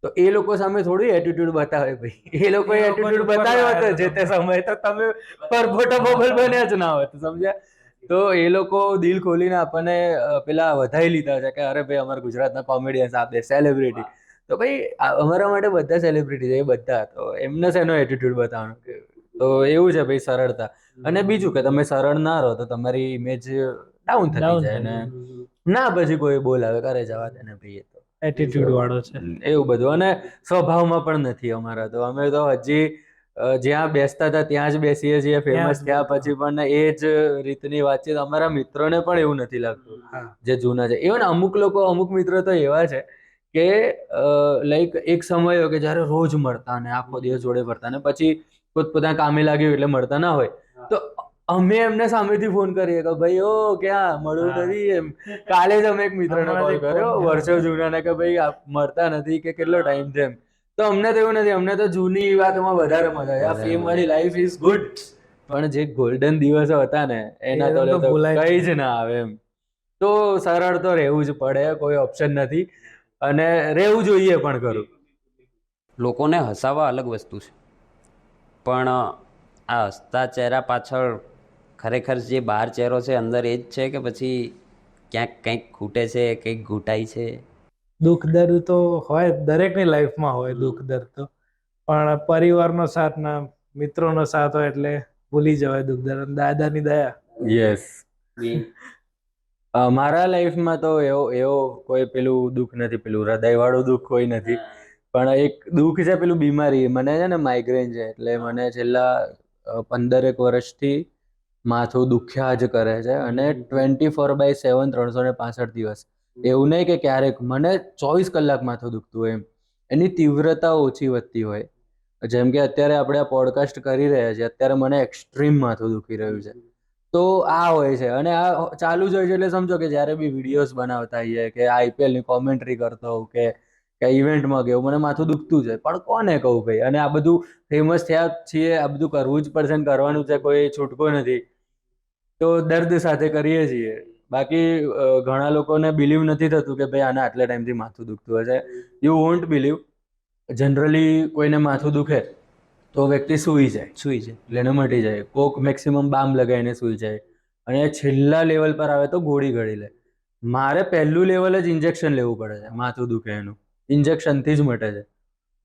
તો એ લોકો સામે થોડી એટીટ્યુડ બતાવે ભાઈ. એ લોકોએ એટીટ્યુડ બતાવ્યો હતો જે તે સમયે, તો તમે પરપોટા બબલ બન્યા જ ના હોત, સમજ્યા? તો એ લોકો દિલ ખોલીને આપણને પેલા વધાઈ લીધા છે કે અરે ભાઈ અમારા ગુજરાતના કોમેડિયન્સ, આ બે સેલિબ્રિટી. તો ભાઈ અમારા માટે બધા સેલિબ્રિટી છે, એ બધા. તો એમને શેનો એટીટ્યુડ બતાવવાનો? તો એવું છે ભાઈ, સરળતા. અને બીજું કે તમે સરળ ના રહો તો તમારી ઇમેજ ડાઉન થતી જાય, ને ના પછી કોઈ બોલાવે, કરે જવા દે ને ભાઈ, એ તો એટીટ્યુડ વાળો છે એવું બધું. અને સ્વભાવમાં પણ નથી અમારા તો. અમે તો હજી જ્યાં બેસતા હતા ત્યાં જ બેસીએ છીએ, ફેમસ થયા પછી પણ એ જ રીતની વાતચીત. અમારા મિત્રોને પણ એવું નથી લાગતું જે જૂના છે. ઇવન અમુક મિત્રો તો એવા છે કે લાઈક એક સમય હોય કે જ્યારે રોજ મળતા ને આખો દિવસ જોડે ફરતા, ને પછી પોતપોતાના કામે લાગ્યું એટલે મળતા ના હોય, તો અમે એમને સામેથી ફોન કરીએ કે ભાઈ ઓ ક્યાં મળવું નથી એમ. કાલે જ અમે એક મિત્રને કોલ કર્યો, વર્ષો જૂનાને, કે ભાઈ મળતા નથી, કે કેટલો ટાઈમ છે એમ. તો અમને તો એવું નથી, અમને તો જૂની વાતોમાં વધારે મજા આવે. આ ફેમ વાળી લાઈફ ઇઝ ગુડ, પણ જે ગોલ્ડન દિવસો હતા ને એના એ તોલે તો તો ભૂલાય જ કઈ જ ના આવે એમ. તો સરળ તો રહેવું જ પડે, કોઈ ઓપ્શન નથી, અને રહેવું જોઈએ પણ ખરું. લોકોને હસાવવા અલગ વસ્તુ છે, પણ આ હસતા ચહેરા પાછળ ખરેખર જે બહાર ચહેરો છે અંદર એ જ છે કે પછી ક્યાંક કંઈક ખૂટે છે, કંઈક ઘૂંટાય છે? દુઃખ દર્દ તો હોય, દરેકની લાઈફમાં હોય દુઃખ દર્દ તો, પણ પરિવારનો સાથ ના મિત્રોનો સાથ હોય એટલે ભૂલી જવાય દુઃખ દર્દ. દાદાની દયા. યસ. મારા લાઈફમાં તો એવો કોઈ પેલું દુઃખ નથી, પેલું હૃદયવાળું દુઃખ કોઈ નથી, પણ એક દુઃખ છે પેલું બીમારી. મને છે ને માઇગ્રેન છે, એટલે મને છેલ્લા 15 વર્ષથી માથું દુખ્યા જ કરે છે, અને 24/7 365 દિવસ. એવું નહીં કે ક્યારેક, મને 24 કલાક માથું દુખતું હોય એમ. એની તીવ્રતા ઓછી વધતી હોય. જેમ કે અત્યારે આપણે આ પોડકાસ્ટ કરી રહ્યા છીએ, અત્યારે મને એક્સ્ટ્રીમ માથું દુખી રહ્યું છે. તો આ હોય છે, અને આ ચાલુ જ હોય છે. એટલે સમજો કે જ્યારે બી વિડીયોઝ બનાવતા હોઈએ, કે IPL ની કોમેન્ટ્રી કરતો હોઉં, કે ઇવેન્ટમાં ગયો, મને માથું દુખતું છે. પણ કોને કહું ભાઈ? અને આ બધું ફેમસ થયા છીએ, આ બધું કરવું જ પડશે ને કરવાનું છે, કોઈ છૂટકો નથી. તો દર્દ સાથે કરીએ છીએ. બાકી ઘણા લોકોને બિલીવ નથી થતું કે ભાઈ આને આટલા ટાઈમથી માથું દુખતું હશે. You want believe. જનરલી કોઈને માથું દુખે તો વ્યક્તિ સૂઈ જાય, એટલે એને મટી જાય. કોક મેક્સિમમ બામ લગાવીને સૂઈ જાય, અને છેલ્લા લેવલ પર આવે તો ગોળી ગળી લે. મારે પહેલું લેવલ જ ઇન્જેક્શન લેવું પડે છે માથું દુખે એનું. ઇન્જેક્શનથી જ મટે છે.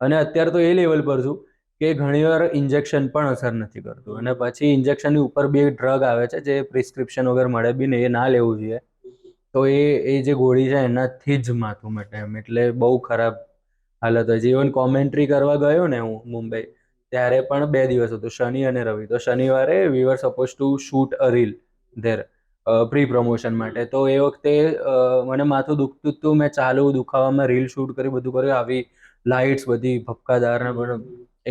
અને અત્યારે તો એ લેવલ પર છું કે ઘણીવાર ઇન્જેક્શન પણ અસર નથી કરતું, અને પછી ઇન્જેક્શનની ઉપર બી એક ડ્રગ આવે છે જે પ્રિસ્ક્રિપ્શન વગર મળે બી નહીં, એ ના લેવું જોઈએ. તો એ જે ગોળી છે એનાથી જ માથું મટે એમ. એટલે બહુ ખરાબ હાલત હોય છે. ઇવન કોમેન્ટ્રી કરવા ગયો ને હું મુંબઈ, ત્યારે પણ 2 દિવસ હતું, શનિ અને રવિ. તો શનિવારે we were suppose to shoot a reel there, pre promotion માટે. તો એ વખતે મને માથું દુખતું હતું, મેં ચાલુ દુખાવામાં રીલ શૂટ કરી, બધું કર્યું. આવી લાઇટ્સ બધી ભપકાદાર ને બધું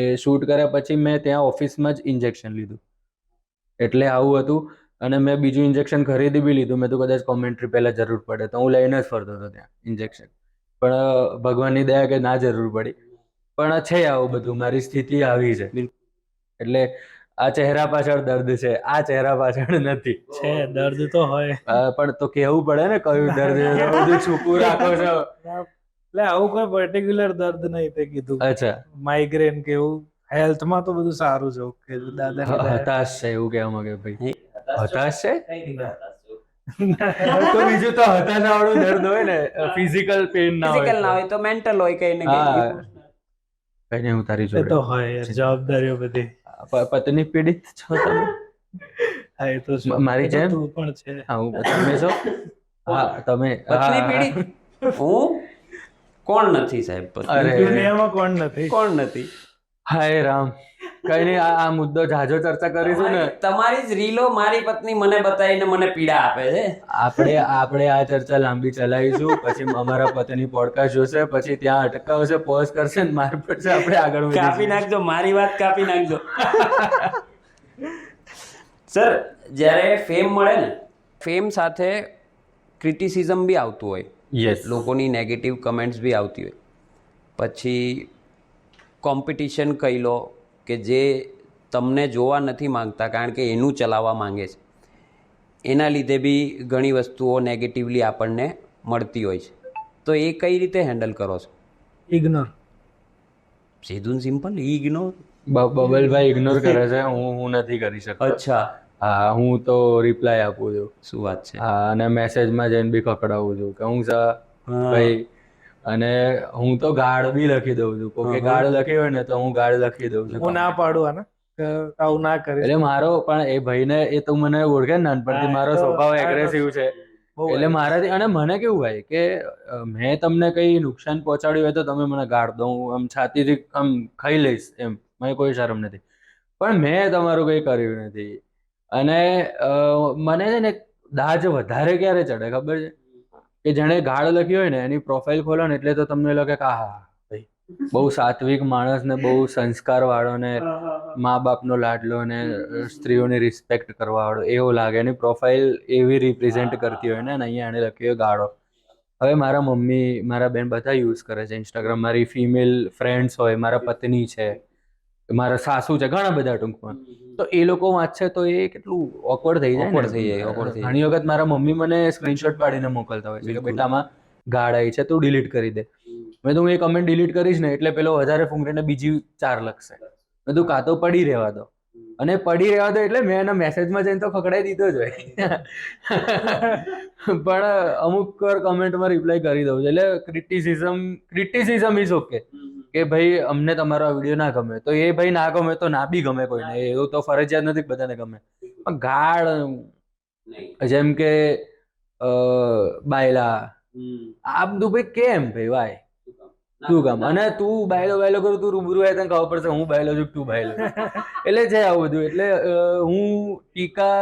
એ શૂટ કર્યા પછી મેં ત્યાં ઓફિસમાં જ ઇન્જેક્શન લીધું. એટલે આવું હતું. અને મેં બીજું ઇન્જેક્શન ખરીદી બી લીધું. મેં તો કદાચ કોમેન્ટ્રી પહેલા જરૂર પડે તો હું લઈને જ ફરતો હતો ત્યાં ઇન્જેક્શન. પણ ભગવાનની દયા કે ના જરૂર પડી. પણ છે આવું બધું, મારી સ્થિતિ આવી છે. એટલે આ ચહેરા પાછળ દર્દ છે, આ ચહેરા પાછળ નથી. છે દર્દ તો હોય. પણ તો કેવું પડે ને કયું દર્દ છે, બધું છૂપું રાખો છો. એટલે આવું કોઈ પર્ટિક્યુલર દર્દ નહીં તે કીધું. અચ્છા, માઇગ્રેન કે એવું. હેલ્થમાં તો બધું સારું છે. ઓકે, દાદાની દયા. હતાશ છે એવું કહેવા માંગે ભાઈ? હતાશ છે ના. તો બીજું તો હતાશ વાળું દર્દ હોય ને, ફિઝિકલ પેઇન ના ફિઝિકલ ના હોય. હોય તો મેન્ટલ હોય, કઈ ને કઈ. હા, કઈ નહીં, હું તારી એ જોડે. તો હોય યાર, જવાબદારીઓ બધી. પત્ની પીડિત છો તમે? હા, એ તો છે. મારી એ તો જેમ? તું પણ છે. હા, તમે છો? હા, તમે. પત્ની હા. પીડિત? હું કોણ નથી સાહેબ? પત્ની અરે. પીડિત દુનિયામાં કોણ નથી? કોણ નથી? હાય રામ. કઈ નહીં, આ મુદ્દો જાજો ચર્ચા કરીશું ને. તમારી જ રીલો મારી પત્ની મને બતાવીને મને પીડા આપે છે. આપણે આ ચર્ચા લાંબી ચલાવીશું, પછી અમારા પતિની પોડકાસ્ટ જોશે, પછી ત્યાં અટકાવશે, પોઝ કરશે ને માર પડશે, આપણે આગળ કાપી વધીશું. નાખજો, મારી વાત કાપી નાખજો. સર, જ્યારે ફેમ મળે ને, ફેમ સાથે ક્રિટિસિઝમ બી આવતું હોય, યસ. લોકોની નેગેટિવ કમેન્ટ્સ બી આવતી હોય. પછી કોમ્પિટિશન કહી લો, કે જે તમને જોવા નથી માંગતા કારણ કે એનું ચલાવવા માંગે છે, એના લીધે બી ઘણી વસ્તુઓ નેગેટિવલી આપણને મળતી હોય છે. તો એ કઈ રીતે હેન્ડલ કરો છો? ઇગ્નોર. સીધું સિમ્પલ, ઇગ્નોર. બબલભાઈ ઇગ્નોર કરે છે, હું નથી કરી શકતો. અચ્છા, હા, હું તો રિપ્લાય આપું છું. શું વાત છે? હા, અને મેસેજમાં જઈને બી ખકડાવું છું કે હું ભાઈ, અને હું તો ગાળ બી લખી દઉં છું. કોકે ગાળ લખી હોય ને તો હું ગાળ લખી દઉં છું. હું ના પાડું આને કે આવું ના કરીશ. એટલે મારો પણ એ ભાઈને, એ તો મને ઓળખે ને નાનપણથી, મારો સ્વભાવ એગ્રેસિવ છે. એટલે મારાથી, અને મને કેવું ભાઈ કે મેં તમને કઈ નુકસાન પહોંચાડ્યું હોય તો તમે મને ગાળ દો, હું આમ છાતીથી આમ ખાઈ લઈશ એમ, મને કોઈ શરમ નથી. પણ મેં તમારું કંઈ કર્યું નથી. અને મને છે ને દાજ વધારે ક્યારે ચડે ખબર છે? કે જેણે ગાળ લખી હોય ને એની પ્રોફાઇલ ખોલો ને એટલે તો તમને લાગે કે હા ભાઈ બહુ સાત્વિક માણસ ને બહુ સંસ્કાર વાળો ને મા બાપનો લાડલો ને સ્ત્રીઓની રિસ્પેક્ટ કરવા વાળો, એવું લાગે. એની પ્રોફાઇલ એવી રિપ્રેઝેન્ટ કરતી હોય ને, અહીંયા એને લખ્યું હોય ગાળો. હવે મારા મમ્મી મારા બેન બધા યુઝ કરે છે ઇન્સ્ટાગ્રામ. મારી ફિમેલ ફ્રેન્ડ્સ હોય, મારા પત્ની છે, મારા સાસુ છે, ઘણા બધા ટૂંકમાં. તો એ લોકો વાંચશે તો એ કેટલું ઓકવર્ડ થઈ જાય ને. Awkward થઈ જાય, awkward થઈ જાય. ઘણી વખત મારા મમ્મી મને સ્ક્રીનશોટ પાડીને મોકલતા હોય છે કે બિલકુલ. બેટા આમાં ગાળ આવી છે, તું ડિલીટ કરી દે. મેં તો હું એ કમેન્ટ ડિલીટ કરીશ ને એટલે પેલો વધારે ફૂંકરીને બીજી 4 લખશે. મેં તું કાં તો પડી રહેવા દો, અને પડી રહેવા દો એટલે મેં એના મેસેજમાં જઈને તો ખકડાઈ દીધો જ હોય. પણ અમુક વાર કમેન્ટમાં રિપ્લાય કરી દઉં છું. એટલે ક્રિટિસિઝમ ઇઝ ઓકે કે ભાઈ અમને તમારો આ વિડીયો ના ગમે તો એ ભાઈ ના ગમે તો ના બી ગમે કોઈને, એવું તો ફરજિયાત નથી કે બધાને ગમે. પણ ગાળ જેમ કે બાયલા આ બધું ભાઈ કેમ ભાઈ વાય શું કામ? અને તું બાયલો કરું, તું રૂબરૂ આવે તને ખબર પડશે હું બાયલો છું તું બાયલો છું. એટલે છે આવું બધું. એટલે હું ટીકા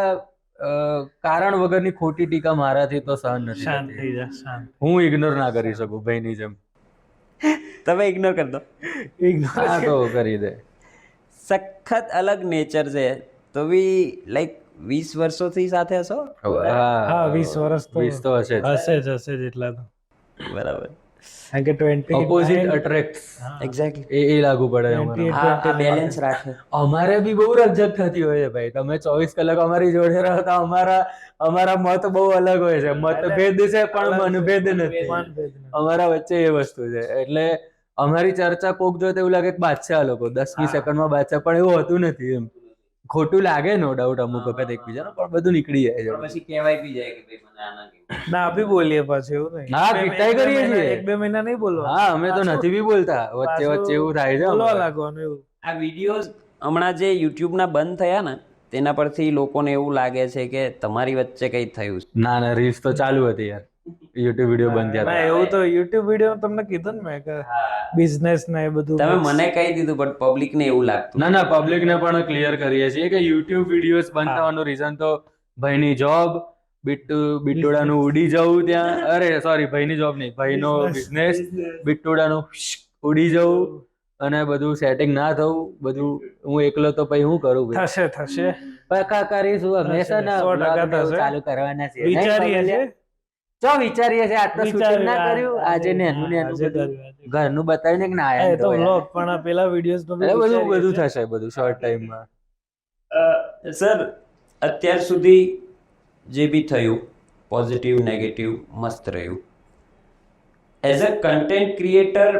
કારણ વગરની ખોટી ટીકા મારાથી તો સહન નથી શાંત થતી. થઈ જા, શાંત. હું ઇગ્નોર ના કરી શકું ભાઈની જેમ. તમે ઇગ્નોર કરી દો. હા તો કરી દે. સખત અલગ નેચર છે તો બી લાઈક 20 વર્ષોથી સાથે હશો? હા 20 વર્ષ તો 20 તો હશે જ. હશે જ એટલા તો. બરાબર. કારણ કે 20 ઓપોઝિટ અટ્રેક્ટ્સ એક્ઝેક્ટલી. એ લાગુ પડે અમારે. આ બેલેન્સ રાખે. અમારે બી બહુ રકઝક થતી હોય છે ભાઈ. તમે 24 કલાક અમારી જોડે રહો તો અમારા મત બહુ અલગ હોય છે. મતભેદ છે પણ મનભેદ નથી. અમારા વચ્ચે એ વસ્તુ છે. એટલે અમારી ચર્ચા કોક જોઈ તો એવું લાગે કે બાદશાહ લોકો 10-20 સેકન્ડમાં બાદશાહ, પણ એવું હોતું નથી. એમ ખોટું લાગે નો ડાઉટ અમુક વખત એકબીજાનું, પણ બધું નીકળી જાય છે. પછી કહેવાય બી જાય કે ભાઈ મને આના કેવું. ના આપી બોલીએ પાછું, એવું નહીં. હા, પીટાઈ કરીએ છીએ. 1-2 મહિના નહીં બોલવા. હા અમે તો નથી બી બોલતા, વચ્ચે વચ્ચે એવું થાય છે બોલવા અમારે. લાગવાનું એવું. આ વિડીયોઝ હમણાં જે યુટ્યુબના બંધ થયા ને તેના પરથી લોકોને એવું લાગે છે કે તમારી વચ્ચે કંઈ થયું છે. ના રીલ્સ તો ચાલુ હતી યાર, યુટ્યુબ વિડીયો બંધ થયા ના હતા. એવું તો યુટ્યુબ વિડીયો તમને કીધું ને મેં કે બિઝનેસ ને એ બધું. તમે મને કહી દીધું પણ પબ્લિકને એવું લાગતું. ના પબ્લિકને પણ ક્લિયર કરીએ છીએ કે યુટ્યુબ વિડીયોઝ બંધ થવાનું રીઝન તો ભાઈની જોબ, બિટ્ટોડાનું ઉડી જવું ત્યાં, અરે સોરી ભાઈની જોબ નહીં, ભાઈનો બિઝનેસ, બિટ્ટોડાનું ઉડી જવું અને બધું સેટિંગ ના થવું. બધું હું એકલો તો પછી હું કરું ભાઈ? થશે પક્કા કરીશું અમે છે ને, 100% vlog ને એવું થશે. ચાલુ કરવાના છે. વિચારીએ છે. ચો વિચારીએ છે, આજ તો શૂટિંગ ના કર્યું, આજે ને એનું ને એનું આજે બધું કર્યું. ઘરનું બતાવીને કે ના એ આયા તો તો વ્લોગ પણ આ પેલા વિડીયોઝ નો બધું થશે બધું શોર્ટ ટાઈમમાં. સર અત્યાર સુધી જે બી થયું પોઝિટિવ નેગેટિવ મસ્ત રહ્યું. એઝ અ કન્ટેન્ટ ક્રિએટર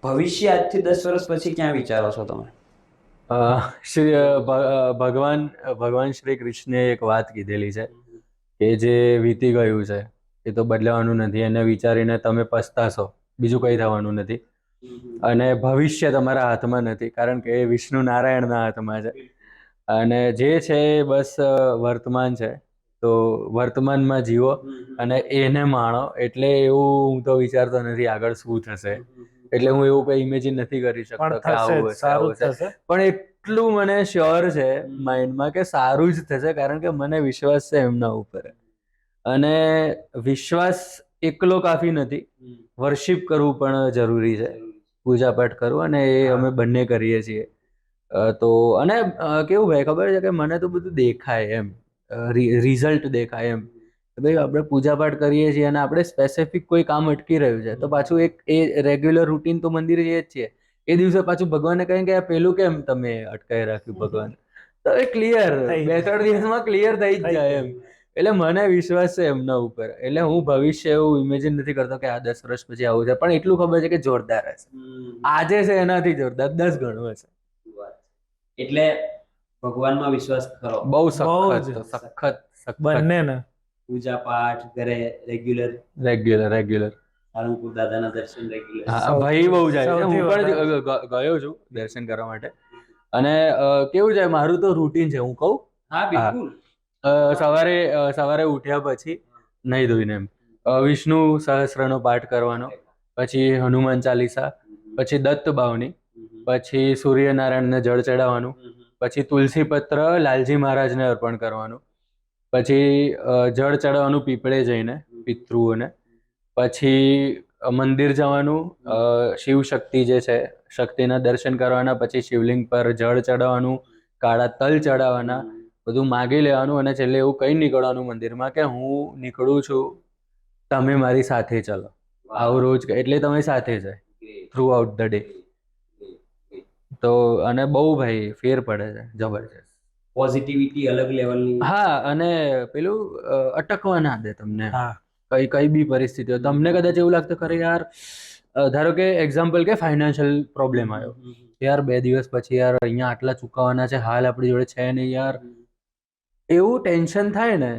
ભવિષ્ય આજથી 10 વર્ષ પછી ક્યાં વિચારો છો તમે? ભગવાન શ્રી કૃષ્ણે એક વાત કીધેલી છે કે જે વીતી ગયું છે એ તો બદલાવાનું નથી, એને વિચારીને તમે પસ્તાશો, બીજું કંઈ થવાનું નથી. અને ભવિષ્ય તમારા હાથમાં નથી, કારણ કે એ વિષ્ણુ નારાયણના હાથમાં છે. અને જે છે એ બસ વર્તમાન છે, તો વર્તમાનમાં જીવો અને એને માણો. એટલે એવું હું તો વિચારતો નથી આગળ શું થશે. એટલે હું એવું કઈ ઇમેજિન નથી કરી શકતો પણ કે આવું થશે, હશે સારું આવું હશે. થશે. પણ એટલું મને શ્યોર છે માઇન્ડમાં કે સારું જ થશે, કારણ કે મને વિશ્વાસ છે એમના ઉપર. અને વિશ્વાસ એકલો કાફી નથી, વર્શિપ કરવું પણ જરૂરી છે, પૂજા પાઠ કરવું, અને એ અમે બંને કરીએ છીએ. તો અને કેવું ભાઈ ખબર છે કે મને તો બધું દેખાય એમ, રિઝલ્ટ દેખાય એમ. ભાઈ આપણે પૂજા પાઠ કરીએ છીએ અને આપણે સ્પેસિફિક કોઈ કામ અટકી રહ્યું છે તો પાછું એ રેગ્યુલર રૂટીન તો મંદિરે જઈએ જ છીએ, એ દિવસે પાછું ભગવાનને કહે કે આ પેલું કેમ તમે અટકાઈ રાખ્યું ભગવાન, તો એ ક્લિયર 2-3 દિવસમાં ક્લિયર થઈ જ જાય એમ. એટલે મને વિશ્વાસ છે એમના ઉપર. એટલે હું ભવિષ્ય એવું ઇમેજિન નથી કરતો કે આ 10 વર્ષ પછી આવું છે, પણ એટલું ખબર છે કે જોરદાર હશે. આજે છે એનાથી જોરદાર 10 ગણું હશે. એટલે ભગવાનમાં વિશ્વાસ કરો? બહુ સખત બંને ને પૂજા પાઠ ઘરે રેગ્યુલર સાળંગપુર દાદાના દર્શન રેગ્યુલર. હા ભાઈ બહુ જાય છે, હું પણ ગયો છું દર્શન કરવા માટે. અને કેવું છે મારું તો રૂટીન છે, હું કહું. હા બિલકુલ. સવારે ઉઠ્યા પછી નહીં ધોઈને એમ વિષ્ણુ સહસ્રનો પાઠ કરવાનો, પછી હનુમાન ચાલીસા, પછી દત્ત બાવની, પછી સૂર્યનારાયણને જળ ચડાવવાનું, પછી તુલસી પત્ર લાલજી મહારાજને અર્પણ કરવાનું, પછી જળ ચડાવવાનું પીપળે જઈને પિતૃઓને, પછી મંદિર જવાનું, શિવ શક્તિ જે છે શક્તિના દર્શન કરવાના, પછી શિવલિંગ પર જળ ચડાવવાનું, કાળા તલ ચડાવવાના, બધું માગી લેવાનું, અને છેલ્લે એવું કઈ નીકળવાનું મંદિરમાં કે હું નીકળું છું તમે મારી સાથે ચલો, આવું રોજ એટલે તમે સાથે છે થ્રુ આઉટ ધ ડે. તો અને બહુ ભાઈ ફેર પડે છે જબરજસ્ત. પોઝિટિવિટી અલગ લેવલની. હા, અને પેલું અટકવા ના દે તમને. હા કઈ બી પરિસ્થિતિ હોય તમને કદાચ એવું લાગતું ખરે યાર, ધારો કે એક્ઝામ્પલ કે ફાઇનાન્શિયલ પ્રોબ્લેમ આવ્યો, યાર 2 દિવસ પછી યાર અહીંયા આટલા ચૂકવવાના છે, હાલ આપણી જોડે છે નહીં યાર, એવું ટેન્શન થાય ને.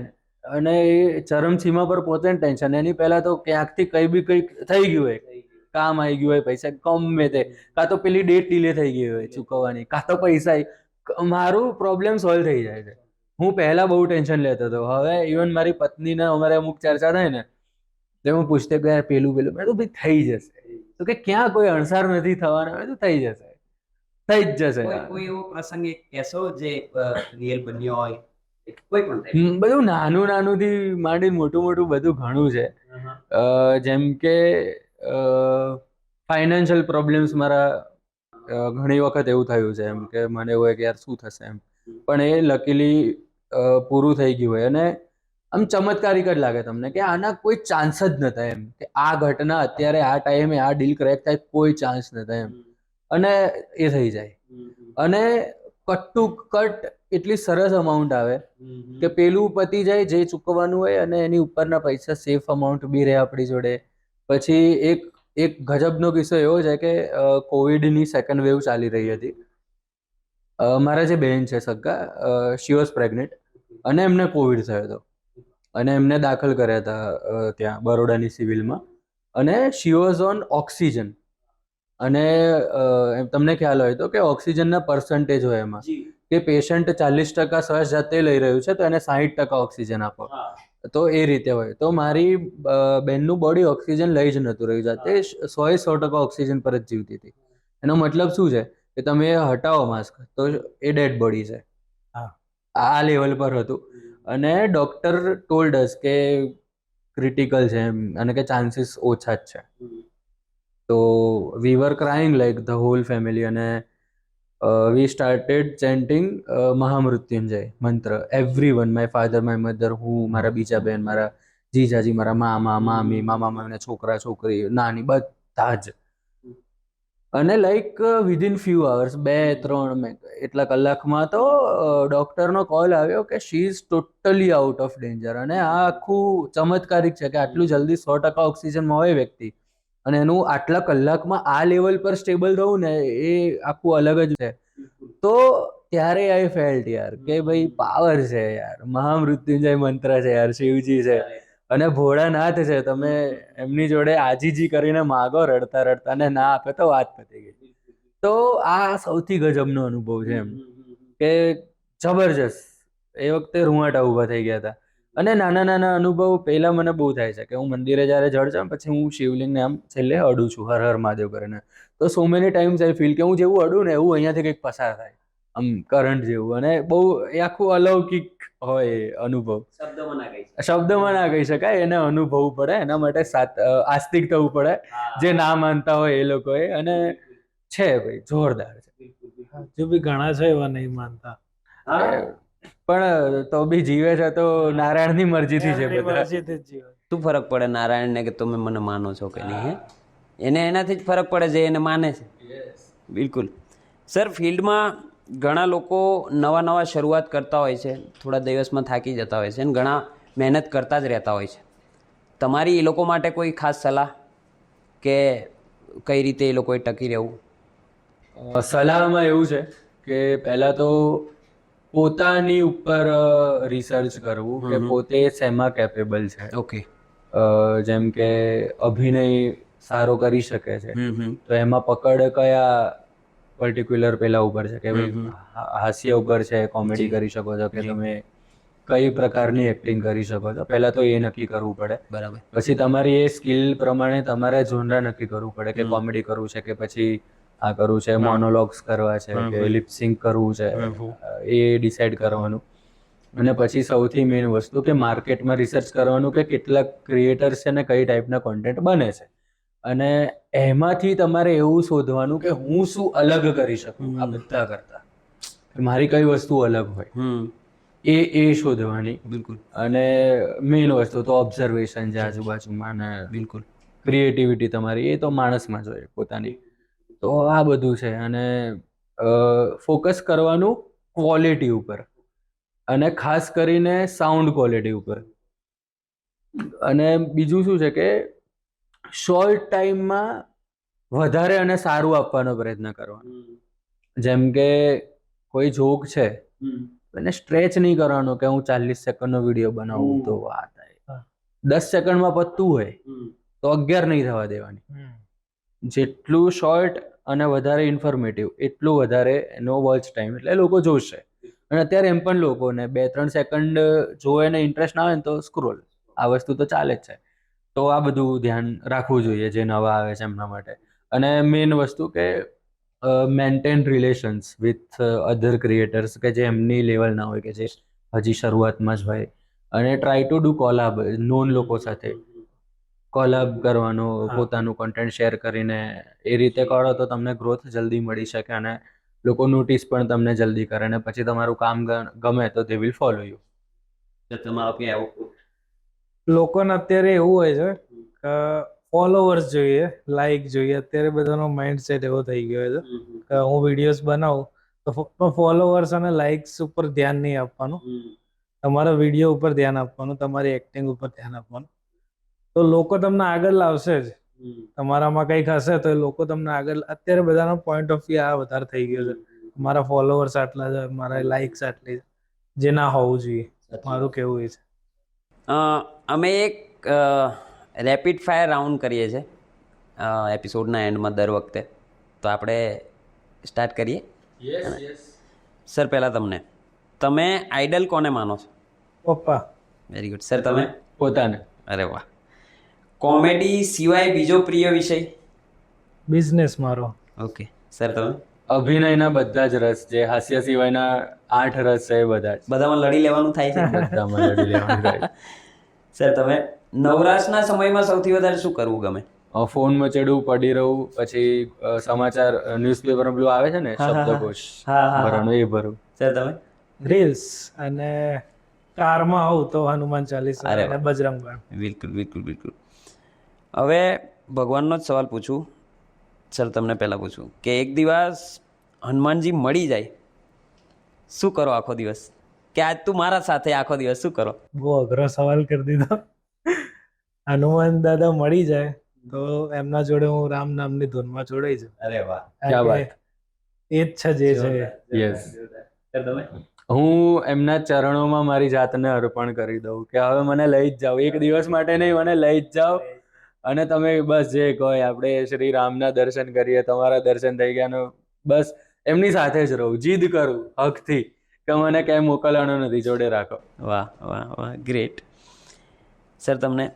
અને એ ચરમસીમા પર પોતે ટેન્શન, એની પહેલા તો ક્યાંકથી કઈ બી કંઈક થઈ ગયું હોય, કામ આવી ગયું હોય, પૈસા ગમે તે, કાં તો પેલી ડેટ ડીલે થઈ ગઈ હોય ચૂકવવાની, કાં તો પૈસા, મારું પ્રોબ્લેમ સોલ્વ થઈ જાય છે. હું પહેલા બહુ ટેન્શન લેતો હતો, હવે ઇવન મારી પત્નીને અમારે અમુક ચર્ચા થાય ને તો હું પૂછતે કે યાર પેલું મેં તો ભાઈ થઈ જશે, તો કે ક્યાં કોઈ અણસાર નથી થવાના, મેં તો થઈ જશે, થઈ જ જશે. કોઈ એવો પ્રસંગ એક કહેશો જે રિયલ બન્યો હોય, કોઈ પણ બધું નાનું નાનુંથી માંડીને મોટું બધું ઘણું છે. જેમ કે ફાઇનાન્શિયલ પ્રોબ્લેમ્સ મારા ઘણી વખત એવું થયું છે, એમ કે મને એવું હોય કે યાર શું થશે એમ, પણ એ લકીલી પૂરું થઈ ગયું હોય, અને આમ ચમત્કારિક જ લાગે તમને કે આના કોઈ ચાન્સ જ નતા એમ, કે આ ઘટના અત્યારે આ ટાઈમે આ ડીલ ક્રેક થાય કોઈ ચાન્સ નતા એમ, અને એ થઈ જાય. અને કટ ટુ કટ એટલી સરસ અમાઉન્ટ આવે કે પેલું પતી જાય જે ચૂકવવાનું હોય, અને એની ઉપરના પૈસા સેફ અમાઉન્ટ બી રહે આપણી જોડે. પછી એક ગજબનો કિસ્સો એવો છે કે કોવિડની સેકન્ડ વેવ ચાલી રહી હતી. મારા જે બહેન છે સગ્ગા, શી વોઝ પ્રેગ્નેન્ટ, અને એમને કોવિડ થયો હતો, અને એમને દાખલ કર્યા હતા ત્યાં બરોડાની સિવિલમાં, અને શી વોઝ ઓન ઓક્સિજન. અને તમને ખ્યાલ હોય તો કે ઓક્સિજનના પર્સન્ટેજ હોય એમાં, કે પેશન્ટ 40% શ્વાસ જાતે લઈ રહ્યું છે તો એને 60% ઓક્સિજન આપો, તો એ રીતે હોય. તો મારી બેનનું બોડી ઓક્સિજન લઈ જ નહોતું રહ્યું જાતે, 100% ઓક્સિજન પર જ જીવતી હતી. એનો મતલબ શું છે કે તમે હટાવો માસ્ક તો એ ડેડ બોડી છે, આ લેવલ પર હતું. અને ડોક્ટર ટોલ્ડ અસ કે ક્રિટિકલ છે એમ, અને કે ચાન્સીસ ઓછા જ છે. તો we were crying like the whole family, and we started chanting Mahamrityunjaya mantra, everyone, my father, my mother, હું, મારા બીજા બેન, મારા જીજાજી, મારા મામા મામી, મામાના છોકરા છોકરી, નાની, બધા જ. અને લાઈક વિધિન ફ્યુ અવર્સ, 2-3 એટલા કલાકમાં તો ડોક્ટરનો કોલ આવ્યો કે she is totally out of danger. અને આ આખું ચમત્કારિક છે કે આટલું જલ્દી 100% ઓક્સિજનમાં હોય વ્યક્તિ, અને એનું આટલા કલાકમાં આ લેવલ પર સ્ટેબલ થવું ને, એ આખું અલગ જ છે. તો ત્યારે આઈ ફેલ્ટ યાર કે ભાઈ પાવર છે યાર, મહામૃત્યુંજય મંત્ર છે યાર, શિવજી છે અને ભોળાનાથ છે, તમે એમની જોડે આજીજી કરીને માગો રડતા રડતા, ને ના આપે તો વાત પતી ગઈ. તો આ સૌથી ગજબનો અનુભવ છે એમ, કે જબરજસ્ત. એ વખતે રૂંવાટા ઊભા થઈ ગયા હતા. અને નાના નાના અનુભવ પહેલા મને બહુ થાય છે કે હું મંદિરે જ્યારે જળ જાઉં પછી હું શિવલિંગને આમ છેલ્લે અડું છું, હર હર મહાદેવ કરીને. તો so many times I feel કે હું જેવું અડું ને એવું અહીંયાથી કંઈક પસાર થાય, આમ કરંટ જેવું. અને બહુ એ આખું અલૌકિક હોય અનુભવ, શબ્દમાં ના કહી શકાય, એને અનુભવવું પડે, એના માટે આસ્તિક થવું પડે, જે ના માનતા હોય એ લોકોએ. અને છે ભાઈ જોરદાર છે. હજુ બી ઘણા છે એવા નહીં માનતા, પણ તો બી જીવે છે તો નારાયણની મરજીથી છે બધા. શું ફરક પડે નારાયણને કે તમે મને માનો છો કે નહીં? હે, એને એનાથી જ ફરક પડે છે, એને માને છે. બિલકુલ. સર, ફિલ્ડમાં ઘણા લોકો નવા શરૂઆત કરતા હોય છે, થોડા દિવસમાં થાકી જતા હોય છે, અને ઘણા મહેનત કરતા જ રહેતા હોય છે. તમારી એ લોકો માટે કોઈ ખાસ સલાહ, કે કઈ રીતે એ લોકોએ ટકી રહેવું? સલાહમાં એવું છે કે પહેલા તો પોતાની ઉપર રિસર્ચ કરવું કે પોતે શેમાં કેપેબલ છે. ઓકે. જેમ કે અભિનય સારો કરી શકે છે તો એમાં પકડ કયા પર્ટિક્યુલર પેલા ઉપર છે, કે ભાઈ હાસ્ય ઉપર છે, કોમેડી કરી શકો છો, કે તમે કઈ પ્રકારની એક્ટિંગ કરી શકો છો, પહેલા તો એ નક્કી કરવું પડે. બરાબર. પછી તમારી એ સ્કિલ પ્રમાણે તમારે ઝોનરા નક્કી કરવું પડે કે કોમેડી કરવું છે કે પછી આ કરવું છે, મોનોલોગ્સ કરવા છે કે લિપસિંગ કરવું છે, એ ડિસાઈડ કરવાનું. અને પછી સૌથી મેઇન વસ્તુ કે માર્કેટમાં રિસર્ચ કરવાનું કે કેટલા ક્રિએટર્સ છે ને કઈ ટાઈપના કોન્ટેન્ટ બને છે, અને એમાંથી તમારે એવું શોધવાનું કે હું શું અલગ કરી શકું આ બધા કરતા, મારી કઈ વસ્તુ અલગ હોય. એ શોધવાની. બિલકુલ અને મેઇન વસ્તુ તો ઓબ્ઝર્વેશન છે આજુબાજુમાં, અને બિલકુલ ક્રિએટિવિટી તમારી એ તો માણસમાં જ હોય પોતાની. તો આ બધું છે. અને ફોકસ કરવાનું ક્વોલિટી ઉપર, અને ખાસ કરીને સાઉન્ડ ક્વોલિટી ઉપર. અને બીજું શું છે કે શોર્ટ ટાઈમમાં વધારે અને સારું આપવાનો પ્રયત્ન કરવાનો. જેમ કે કોઈ જોક છે, એને સ્ટ્રેચ નહીં કરવાનો કે હું 40 સેકન્ડનો વિડીયો બનાવું તો આ થાય. 10 સેકન્ડમાં પતતું હોય તો 11 નહીં થવા દેવાની. જેટલું શોર્ટ અને વધારે ઇન્ફોર્મેટિવ એટલું વધારે એનો વોચ ટાઈમ, એટલે લોકો જોશે. અને અત્યારે એમ પણ લોકોને 2-3 સેકન્ડ જોવે ને ઇન્ટરેસ્ટ ના આવે ને તો સ્ક્રોલ, આ વસ્તુ તો ચાલે જ છે. તો આ બધું ધ્યાન રાખવું જોઈએ જે નવા આવે છે એમના માટે. અને મેઇન વસ્તુ કે maintain relations with other creators કે જે એમની લેવલ ના હોય, કે જે હજી શરૂઆતમાં જ હોય. અને try to do Kolab non લોકો સાથે કોલાબ કરવાનો, પોતાનું કન્ટેન્ટ શેર કરીને. એ રીતે કરો તો તમને ગ્રોથ જલ્દી મળી શકે, અને લોકો નોટિસ પણ તમને જલ્દી કરે, અને પછી તમારું કામ ગમે તો દે વિલ ફોલો યુ. લોકોને અત્યારે એવું હોય છે કે ફોલોવર્સ જોઈએ, લાઈક જોઈએ. અત્યારે બધાનો માઇન્ડસેટ એવો થઈ ગયો છે કે હું વિડીયોઝ બનાવું તો ફક્ત ફોલોવર્સ અને લાઇક્સ ઉપર ધ્યાન નહીં આપવાનું, તમારા વિડીયો ઉપર ધ્યાન આપવાનું, તમારી એક્ટિંગ ઉપર ધ્યાન આપવાનું. તો લોકો તમને આગળ લાવશે જ. તમારામાં કંઈક હશે તો એ લોકો તમને આગળ, અત્યારે બધાનો પોઈન્ટ ઓફ વ્યૂ આ વધારે થઈ ગયો છે. મારા ફોલોવર્સ આટલા છે, મારા લાઇક્સ આટલી છે, જે ના હોવું જોઈએ. મારું કેવું એ છે. અમે એક રેપિડ ફાયર રાઉન્ડ કરીએ છીએ એપિસોડના એન્ડમાં દર વખતે. તો આપણે સ્ટાર્ટ કરીએ. સર પહેલાં તમે આઈડલ કોને માનો છો? પપ્પા. Very good. સર તમે? પોતાને. અરે વાહ. કોમેડી સિવાય બીજો પ્રિય વિષય? બિઝનેસ મારો. ઓકે. સર તમે? અભિનયના બધા જ રસ, જે હાસ્ય સિવાયના 8 રસ છે એ બધા જ. બધામાં લડી લેવાનું થાય છે? બધામાં લડી લેવાનું થાય. સર તમે? નવરાશના સમયમાં સૌથી વધારે શું કરવું ગમે? ફોનમાં ચડવું, પડી રહું, પછી સમાચાર ન્યૂઝપેપર પેલું આવે છે ને શબ્દકોશ ભરવાનું, એ ભરું. સર તમે? રીલ્સ, અને કારમાં આવું તો હનુમાન ચાલીસા અને બજરંગ બાણ. બિલકુલ બિલકુલ બિલકુલ. હવે ભગવાનનો જ સવાલ પૂછું. સર તમને પહેલાં પૂછું કે એક દિવસ હનુમાનજી મળી જાય, શું કરો આખો દિવસ? કે આજ તું મારા સાથે આખો દિવસ શું કરો? બહુ અઘરો સવાલ કરી દીધો. હનુમાન દાદા મળી જાય તો એમના જોડે હું રામ નામની ધૂનમાં જોડાઈ જાઉં. અરે વાહ, ક્યા વાત. એ જ છે જે છે. યસ. હું એમના ચરણોમાં મારી જાતને અર્પણ કરી દઉં કે હવે મને લઈ જ જાઓ, એક દિવસ માટે નહીં, મને લઈ જ જાઓ. અને તમે બસ જે કહો, આપણે શ્રી રામના દર્શન કરીએ, તમારા દર્શન થઈ ગયા, બસ એમની સાથે જ રહું, જીદ કરું હકથી કે મને ક્યાંય મોકલવાનો નથી, જોડે રાખો. વાહ વાહ વાહ, ગ્રેટ. સર તમને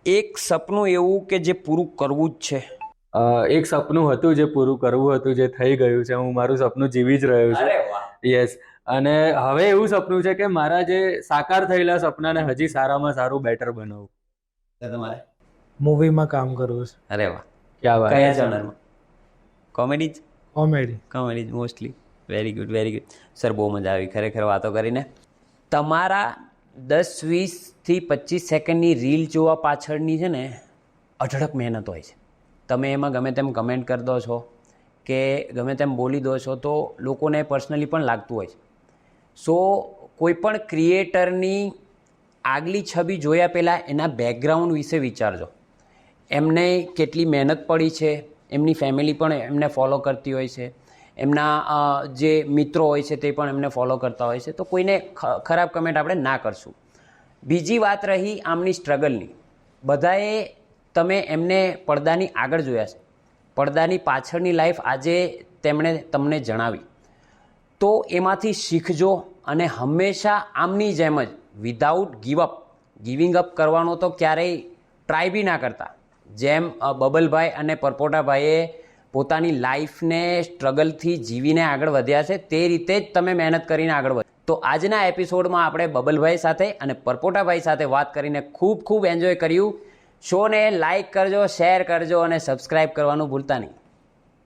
એક સપનું એવું કે જે પૂરું કરવું જ છે? એક સપનું હતું જે પૂરું કરવું હતું, જે થઈ ગયું છે. હું મારું સપનું જીવી જ રહ્યો છું. યસ. અને હવે એવું સપનું છે કે મારા જે સાકાર થયેલા સપનાને હજી સારામાં સારું બેટર બનાવું. તમારે? મૂવીમાં કામ કરવું છે. અરે વાહ, ક્યાં વાત. કયા જનરમાં? કોમેડી જ? Comedy mostly. Very good very good. Sir બહુ મજા આવી ખરેખર વાતો કરીને. તમારા 10-20-25 સેકન્ડની રીલ જોવા પાછળની છે ને અઢળક મહેનત હોય છે. તમે એમાં ગમે તેમ કમેન્ટ કરી દો છો કે ગમે તેમ બોલી દો છો તો લોકોને પર્સનલી પણ લાગતું હોય છે. સો કોઈ પણ ક્રિએટરની આગલી છબી જોયા પહેલાં એના બેકગ્રાઉન્ડ વિશે વિચારજો. એમને કેટલી મહેનત પડી છે, એમની ફેમિલી પણ એમને ફોલો કરતી હોય છે, એમના જે મિત્રો હોય છે તે પણ એમને ફોલો કરતા હોય છે. તો કોઈને ખરાબ કમેન્ટ આપણે ના કરશું. બીજી વાત રહી આમની સ્ટ્રગલની. બધાએ તમે એમને પડદાની આગળ જોયા છે, પડદાની પાછળની લાઈફ આજે તેમણે તમને જણાવી. તો એમાંથી શીખજો અને હંમેશા આમની જેમ જ વિધાઉટ ગિવિંગ અપ કરવાનો તો ક્યારેય ટ્રાય બી ના કરતા. જેમ બબલભાઈ અને પરપોટાભાઈએ પોતાની લાઈફને સ્ટ્રગલથી જીવીને આગળ વધ્યા છે, તે રીતે જ તમે મહેનત કરીને આગળ વધ્યા. તો આજના એપિસોડમાં આપણે બબલભાઈ સાથે અને પરપોટાભાઈ સાથે વાત કરીને ખૂબ ખૂબ એન્જોય કર્યું. શોને લાઇક કરજો, શેર કરજો અને સબસ્ક્રાઈબ કરવાનું ભૂલતા નહીં.